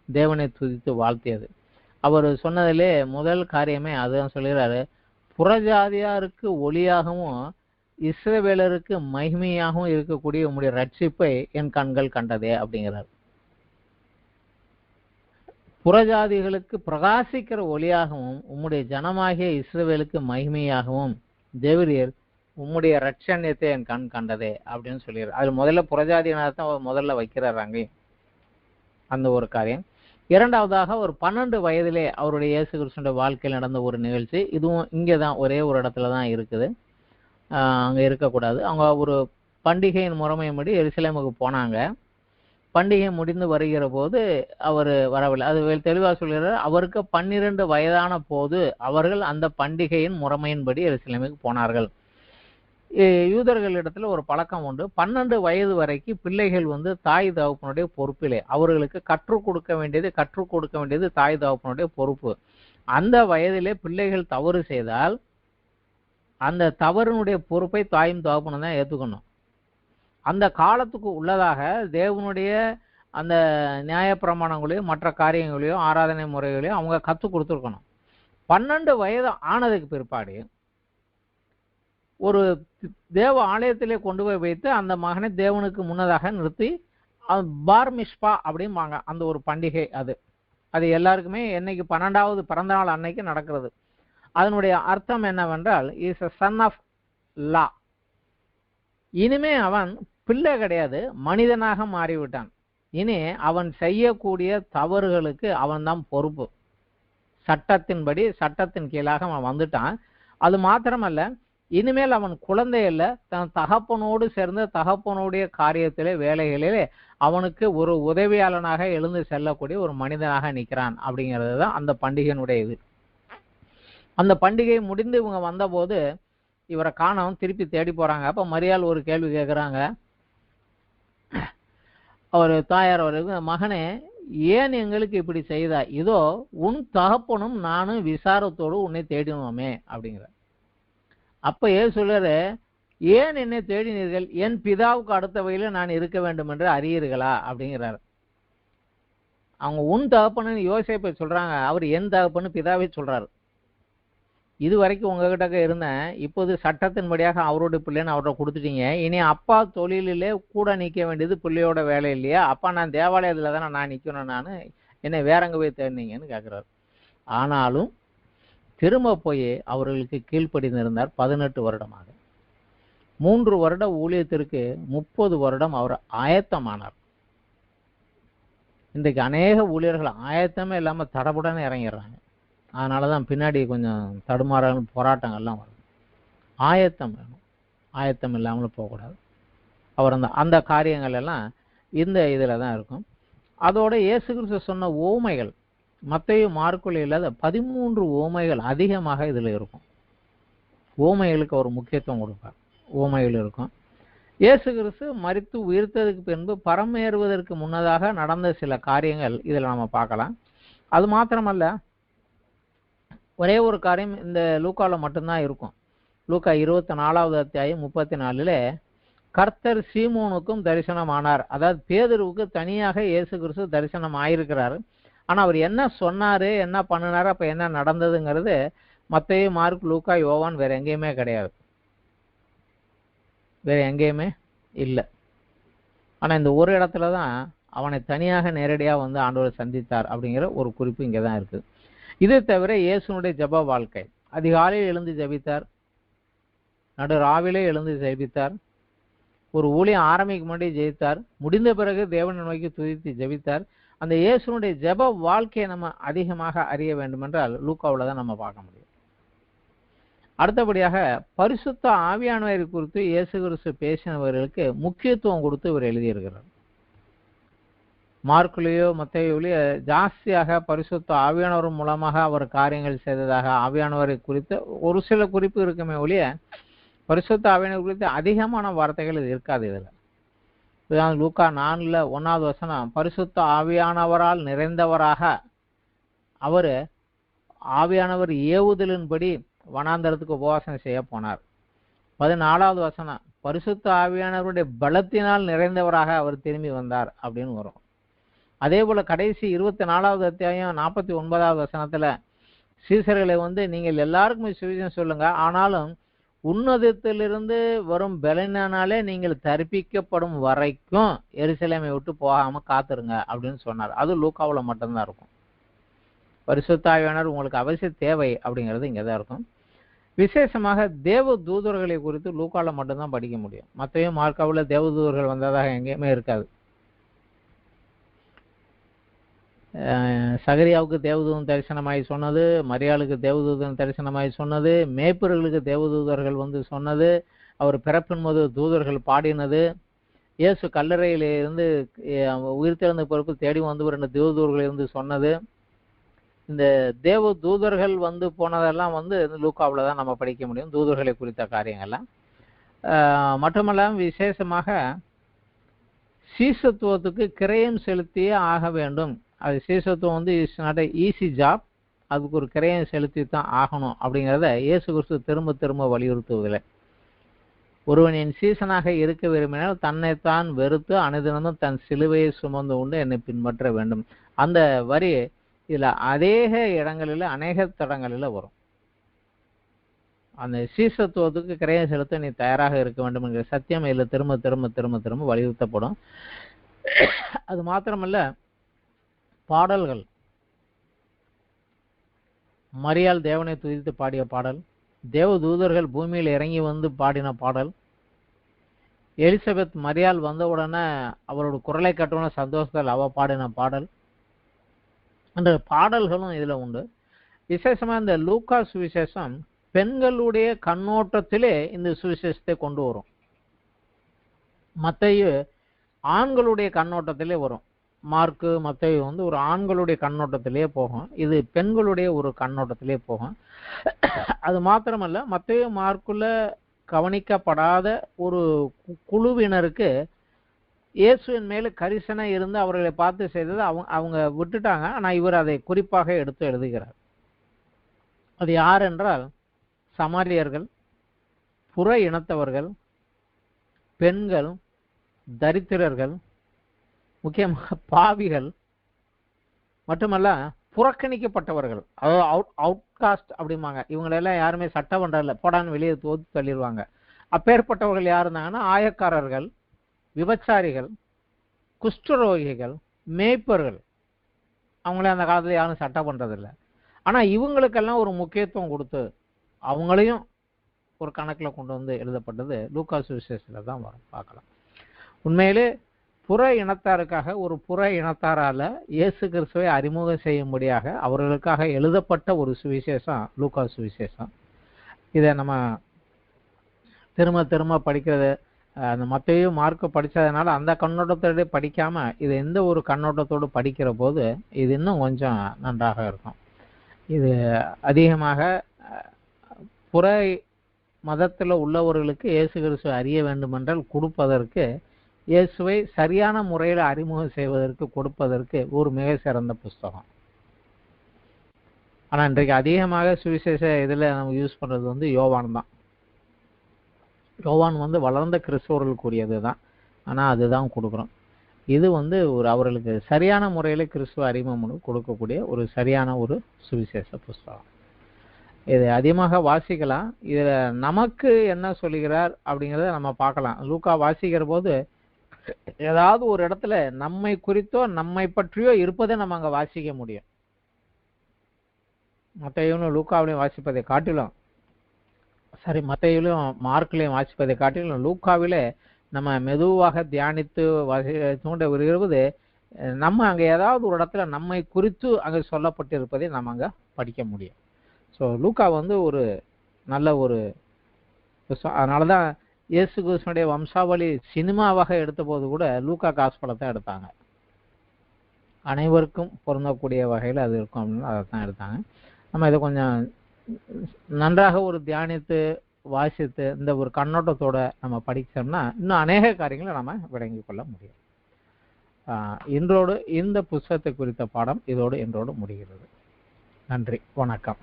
தேவனை துதித்து வாழ்த்தியது. அவர் சொன்னதிலே முதல் காரியமே அதுதான் சொல்கிறாரு, புறஜாதியாருக்கு ஒளியாகவும் இஸ்ரவேலருக்கு மகிமையாகவும் இருக்கக்கூடிய உம்முடைய ரட்சிப்பை என் கண்கள் கண்டதே அப்படிங்கிறார். புறஜாதிகளுக்கு பிரகாசிக்கிற ஒளியாகவும் உம்முடைய ஜனமாகிய இஸ்ரவேலுக்கு மகிமையாகவும் தேவரீர் உம்முடைய ரட்சண்யத்தை என் கண் கண்டதே அப்படின்னு சொல்லிடுறார். அது முதல்ல புறஜாதியினத்தான் முதல்ல வைக்கிறார் அங்கேயும் அந்த ஒரு காரியம். இரண்டாவதாக ஒரு 12 வயதிலே அவருடைய இயேசு கிறிஸ்துவினுடைய வாழ்க்கையில் நடந்த ஒரு நிகழ்ச்சி. இதுவும் இங்கே தான் ஒரே ஒரு இடத்துல தான் இருக்குது, அங்கே இருக்கக்கூடாது. அவங்க ஒரு பண்டிகையின் முறைமையின்படி எருசலேமுக்கு போனாங்க. பண்டிகை முடிந்து வருகிற போது அவர் வரவில்லை. அது தெளிவாக சொல்கிறார், அவருக்கு 12 வயதான போது அவர்கள் அந்த பண்டிகையின் முறைமையின்படி எருசலேமுக்கு போனார்கள். யூதர்களிடத்துல ஒரு பழக்கம் உண்டு, 12 வயது வரைக்கும் பிள்ளைகள் தாய் தகப்பனுடைய பொறுப்பிலே அவர்களுக்கு கற்றுக் கொடுக்க வேண்டியது தாய் தகப்பனுடைய பொறுப்பு. அந்த வயதிலே பிள்ளைகள் தவறு செய்தால் அந்த தவறினுடைய பொறுப்பை தாயும் தகப்பனும் தான் ஏற்றுக்கணும். அந்த காலத்துக்கு உள்ளதாக தேவனுடைய அந்த நியாயப்பிரமாணங்களையும் மற்ற காரியங்களையும் ஆராதனை முறைகளையும் அவங்க கற்றுக் கொடுத்துருக்கணும். 12 வயது ஆனதுக்கு பிற்பாடு ஒரு தேவ ஆலயத்திலே கொண்டு போய் வைத்து அந்த மகனை தேவனுக்கு முன்னதாக நிறுத்தி பார் மிஷ்பா அப்படிம்பாங்க. அந்த ஒரு பண்டிகை அது எல்லாருக்குமே என்னைக்கு 12வது பிறந்த நாள் அன்னைக்கு நடக்கிறது. அதனுடைய அர்த்தம் என்னவென்றால், is a son of law. இனிமே அவன் பிள்ளை கிடையாது, மனிதனாக மாறிவிட்டான். இனி அவன் செய்யக்கூடிய தவறுகளுக்கு அவன் தான் பொறுப்பு. சட்டத்தின்படி சட்டத்தின் கீழாக அவன் வந்துட்டான். அது மாத்திரமல்ல, இனிமேல் அவன் குழந்தை அல்ல, தன் தகப்பனோடு சேர்ந்த தகப்பனுடைய காரியத்திலே வேலைகளிலே அவனுக்கு ஒரு உதவியாளனாக எழுந்து செல்லக்கூடிய ஒரு மனிதனாக நிற்கிறான். அப்படிங்கிறது தான் அந்த பண்டிகையினுடைய இது. அந்த பண்டிகை முடிந்து இவங்க வந்தபோது இவரை காணவும் திருப்பி தேடி போறாங்க. அப்ப மரியாள் ஒரு கேள்வி கேட்குறாங்க. அவர் தாயார் அவருக்கு, மகனே ஏன் எங்களுக்கு இப்படி செய்தா? இதோ உன் தகப்பனும் நானும் விசாரத்தோடு உன்னை தேடினோமே அப்படிங்கிற. அப்ப ஏன் சொல்றாரு, ஏன் என்னை தேடினீர்கள்? என் பிதாவுக்கு அடுத்த வகையில நான் இருக்க வேண்டும் என்று அறியீர்களா அப்படிங்கிறார். அவங்க உன் தகப்பன்னு யோசேப்பை சொல்றாங்க, அவர் என் தகப்பன்னு பிதாவே சொல்றாரு. இது வரைக்கும் உங்ககிட்ட இருந்தேன், இப்போது சட்டத்தின்படியாக அவருடைய பிள்ளைன்னு அவரை கொடுத்துட்டீங்க, இனி அப்பா தொழிலிலே கூட நிற்க வேண்டியது பிள்ளையோட வேலை இல்லையா? அப்பா நான் தேவாலயத்தில் தானே நான் நிற்கணும், நான் என்னை வேற எங்கே போய் தேடினீங்கன்னு கேட்குறாரு. ஆனாலும் திரும்ப போய் அவர்களுக்கு கீழ்ப்படிந்திருந்தார் 18 வருடமாக. 3 வருட ஊழியத்திற்கு 30 வருடம் அவர் ஆயத்தமானார். இன்றைக்கு அநேக ஊழியர்கள் ஆயத்தமே இல்லாமல் தடபுடன்னு இறங்கிடுறாங்க. அதனால தான் பின்னாடி கொஞ்சம் தடுமாறல் போராட்டங்கள்லாம் வரும். ஆயத்தம் வேணும், ஆயத்தம் இல்லாமல் போகக்கூடாது. அவர் அந்த காரியங்கள் எல்லாம் இந்த இதில் தான் இருக்கும். அதோட இயேசு கிறிஸ்து சொன்ன ஓமைகள் மத்தேயு மார்க்குல இல்லாத 13 ஓமைகள் அதிகமாக இதில் இருக்கும். ஓமைகளுக்கு ஒரு முக்கியத்துவம் கொடுப்பார். ஓமைகள் இருக்கும். இயேசு கிறிஸ்து மரித்து உயிர்த்ததுக்கு பின்பு பரமேறுவதற்கு முன்னதாக நடந்த சில காரியங்கள் இதில் நம்ம பார்க்கலாம். அது மாத்திரமல்ல, ஒரே ஒரு காரியம் இந்த லூக்காவில் மட்டும்தான் இருக்கும். லூக்கா 24வது அத்தியாயம் 34 கர்த்தர் சீமோனுக்கும் தரிசனம் ஆனார். அதாவது பேதுருவுக்கு தனியாக இயேசு கிறிஸ்து தரிசனம் ஆயிருக்கிறாரு. ஆனா அவர் என்ன சொன்னாரு, என்ன பண்ணினாரு, அப்ப என்ன நடந்ததுங்கிறது மத்தேயு, மார்க், லூக்கா, யோவான் வேற எங்கேயுமே கிடையாது, வேற எங்கேயுமே இல்லை. ஆனா இந்த ஒரு இடத்துல தான் அவனை தனியாக நேரடியா வந்து ஆண்டவர் சந்தித்தார் அப்படிங்கிற ஒரு குறிப்பு இங்கே தான் இருக்குது. இது தவிர இயேசுனுடைய ஜெப வாழ்க்கை, அதிகாலையில் எழுந்து ஜெபித்தார், நடு ராவிலே எழுந்து ஜெபித்தார், ஒரு ஊழியம் ஆரம்பிக்க முன்னாடி ஜெபித்தார், முடிந்த பிறகு தேவனை நோக்கி துதித்து ஜெபித்தார். அந்த இயேசுனுடைய ஜெப வாழ்க்கையை நம்ம அதிகமாக அறிய வேண்டும் என்றால் லூக்காவில் தான் நம்ம பார்க்க முடியும். அடுத்தபடியாக பரிசுத்த ஆவியானவரை குறித்து இயேசு கிறிஸ்து பேசினவர்களுக்கு முக்கியத்துவம் கொடுத்து இவர் எழுதியிருக்கிறார். மார்க்குலேயோ மத்தேயுவிலேயோ ஜாஸ்தியாக பரிசுத்த ஆவியானவர் மூலமாக அவர் காரியங்கள் செய்ததாக ஆவியானவரை குறித்து ஒரு சில குறிப்பு இருக்குமே ஒழிய பரிசுத்த ஆவியானவர் குறித்து அதிகமான வார்த்தைகள் இது இருக்காது. இதில் லூக்கா 4:1வது வசனம், பரிசுத்த ஆவியானவரால் நிறைந்தவராக அவர் ஆவியானவர் ஏவுதலின்படி வனாந்தரத்துக்கு உபவாசம் செய்ய போனார். 14வது வசனம், பரிசுத்த ஆவியானவருடைய பலத்தினால் நிறைந்தவராக அவர் திரும்பி வந்தார் அப்படின்னு வரும். அதே போல கடைசி 24வது அத்தியாயம் 49வது வசனத்துல சீசர்களை வந்து நீங்கள் எல்லாருக்குமே சுவிசேஷம் சொல்லுங்க, ஆனாலும் உன்னதத்திலிருந்து வரும் பலனாலே நீங்கள் தரிப்பிக்கப்படும் வரைக்கும் எருசலேமை விட்டு போகாம காத்துருங்க அப்படின்னு சொன்னார். அது லூக்காவில் மட்டும்தான் இருக்கும். பரிசுத்த ஆவியானவர் உங்களுக்கு அவசியம் தேவை அப்படிங்கிறது இங்கே தான் இருக்கும். விசேஷமாக தேவ தூதர்களை குறித்து லூக்காவில் மட்டும்தான் படிக்க முடியும். மற்றவே மார்க்காவில் தேவ தூதர்கள் வந்ததாக எங்கேயுமே இருக்காது. சகரியாவுக்கு தேவதூதன் தரிசனமாய் சொன்னது, மரியாளுக்கு தேவதூதன் தரிசனமாய் சொன்னது, மேய்ப்பர்களுக்கு தேவதூதர்கள் வந்து சொன்னது, அவர் பிறப்பின் போது தூதர்கள் பாடினது, இயேசு கல்லறையில இருந்து உயிர்த்தெழுந்த பிறப்பு தேடி வந்து 2 தேவதூதர்கள் இருந்து சொன்னது, இந்த தேவ தூதர்கள் வந்து போனதெல்லாம் வந்து லூக்காவில் தான் நம்ம படிக்க முடியும், தூதர்களை குறித்த காரியங்கள்லாம். மட்டுமல்லாமல் விசேஷமாக சீசத்துவத்துக்கு கிரயம் செலுத்தியே ஆக வேண்டும். அது சீசத்துவம் வந்து இட்ஸ் நாட் ஈஸி ஜாப், அதுக்கு ஒரு கிரயம் செலுத்தி தான் ஆகணும் அப்படிங்கிறத இயேசு கிறிஸ்து திரும்ப திரும்ப வலியுறுத்துவதில்லை. ஒருவன் என் சீசனாக இருக்க விரும்பினால் தன்னைத்தான் வெறுத்து அனுதினமும் தன் சிலுவையை சுமந்து கொண்டு என்னை பின்பற்ற வேண்டும். அந்த வரி இதில் அநேக இடங்களில் அநேக தடங்களில் வரும். அந்த சீசத்துவத்துக்கு கிரயம் செலுத்த நீ தயாராக இருக்க வேண்டும் என்கிற சத்தியம் இதில் திரும்ப திரும்ப திரும்ப திரும்ப வலியுறுத்தப்படும். அது மாத்திரமல்ல, பாடல்கள், மரியாள் தேவனை துதித்து பாடிய பாடல், தேவ தூதர்கள் பூமியில் இறங்கி வந்து பாடின பாடல், எலிசபெத் மரியாள் வந்த உடனே அவரோட குரலை கட்டுன சந்தோஷத்தில் அவ பாடின பாடல் என்ற பாடல்களும் இதுல உண்டு. விசேஷமா இந்த லூக்கா சுவிசேஷம் பெண்களுடைய கண்ணோட்டத்திலே இந்த சுவிசேஷத்தை கொண்டு வரும். மத்தேயு ஆண்களுடைய கண்ணோட்டத்திலே வரும். மார்க்கு மத்தேயு வந்து ஒரு ஆண்களுடைய கண்ணோட்டத்திலே போகும், இது பெண்களுடைய ஒரு கண்ணோட்டத்திலே போகும். அது மாத்திரமல்ல, மத்தேயு மார்க்குள்ள கவனிக்கப்படாத ஒரு குழுவினருக்கு இயேசுவின் மேல கரிசனை இருந்து அவர்களை பார்த்து செய்தது அவங்க விட்டுட்டாங்க. ஆனா இவர் அதை குறிப்பாக எடுத்து எழுதுகிறார். அது யார் என்றால் சமாரியர்கள், புற இனத்தவர்கள், பெண்கள், தரித்திரர்கள், முக்கியமாக பாவிகள், மட்டுமல்ல புறக்கணிக்கப்பட்டவர்கள், அதாவது அவுட்காஸ்ட் அப்படிம்பாங்க. இவங்களெல்லாம் யாருமே சட்டமன்றம் இல்லை, போடான்னு வெளியே தோத்து தள்ளிடுவாங்க. அப்பேற்பட்டவர்கள் யார் இருந்தாங்கன்னா ஆயக்காரர்கள், விபச்சாரிகள், குஷ்டரோகிகள், மேய்ப்பர்கள். அவங்களே அந்த காலத்துல யாரும் சட்டம் பண்றதில்லை. ஆனா இவங்களுக்கெல்லாம் ஒரு முக்கியத்துவம் கொடுத்து அவங்களையும் ஒரு கணக்கில் கொண்டு வந்து எழுதப்பட்டது லூக்கா சுவிசேஷத்துல தான் வரும், பார்க்கலாம். உண்மையிலே புற இனத்தாருக்காக ஒரு புற இனத்தாரால இயேசு கிறிஸ்துவை அறிமுகம் செய்யும்படியாக அவர்களுக்காக எழுதப்பட்ட ஒரு சுவிசேஷம் லூக்கா சுவிசேஷம். இதை நம்ம திரும்ப திரும்ப படிக்கிறது, அந்த மத்தேயு மார்க்கு படித்ததுனால அந்த கண்ணோட்டத்தோடு படிக்காம இது எந்த ஒரு கண்ணோட்டத்தோடு படிக்கிற போது இது இன்னும் கொஞ்சம் நன்றாக இருக்கும். இது அதிகமாக புற மதத்தில் உள்ளவர்களுக்கு இயேசு கிறிஸ்துவை அறிய வேண்டுமென்றால் கொடுப்பதற்கு, இயேசுவை சரியான முறையில் அறிமுகம் செய்வதற்கு கொடுப்பதற்கு ஒரு மிக சிறந்த புஸ்தகம். ஆனால் இன்றைக்கு அதிகமாக சுவிசேஷ இதில் நம்ம யூஸ் பண்ணுறது வந்து யோவான் தான். யோவான் வந்து வளர்ந்த கிறிஸ்தவர்களுக்குரியது தான், ஆனால் அதுதான் கொடுக்குறோம். இது வந்து ஒரு அவர்களுக்கு சரியான முறையில் கிறிஸ்துவ அறிமுகம் கொடுக்கக்கூடிய ஒரு சரியான ஒரு சுவிசேஷ புஸ்தகம். இது அதிகமாக வாசிக்கலாம். இதில் நமக்கு என்ன சொல்லுகிறார் அப்படிங்கிறத நம்ம பார்க்கலாம். லூக்கா வாசிக்கிற போது ஏதாவது ஒரு இடத்துல நம்மை குறித்தோ நம்மை பற்றியோ இருப்பதை நம்ம அங்கே வாசிக்க முடியும். மத்தேயுவிலும் லூக்காவிலையும் வாசிப்பதை காட்டிலும், மத்தேயுவிலும் மார்க்லையும் வாசிப்பதை காட்டிலும் லூக்காவிலே நம்ம மெதுவாக தியானித்து தூண்ட வருகிறது. நம்ம அங்கே ஏதாவது ஒரு இடத்துல நம்மை குறித்து அங்கே சொல்லப்பட்டிருப்பதை நம்ம அங்கே படிக்க முடியும். ஸோ லூக்கா வந்து ஒரு நல்ல ஒரு, அதனால தான் இயேசு கிறிஸ்துனுடைய வம்சாவளி சினிமாவாக எடுத்த போது கூட லூக்கா காஸ்பலை தான் எடுத்தாங்க. அனைவருக்கும் பொருந்தக்கூடிய வகையில் அது இருக்கும் அப்படின்னு அதை தான் எடுத்தாங்க. நம்ம இதை கொஞ்சம் நன்றாக ஒரு தியானித்து வாசித்து இந்த ஒரு கண்ணோட்டத்தோட நம்ம படிச்சோம்னா இன்னும் அநேக காரியங்களை நம்ம விளங்கி கொள்ள முடியும். இன்றோடு இந்த புத்தகத்தை குறித்த பாடம் இதோடு இன்றோடு முடிகிறது. நன்றி, வணக்கம்.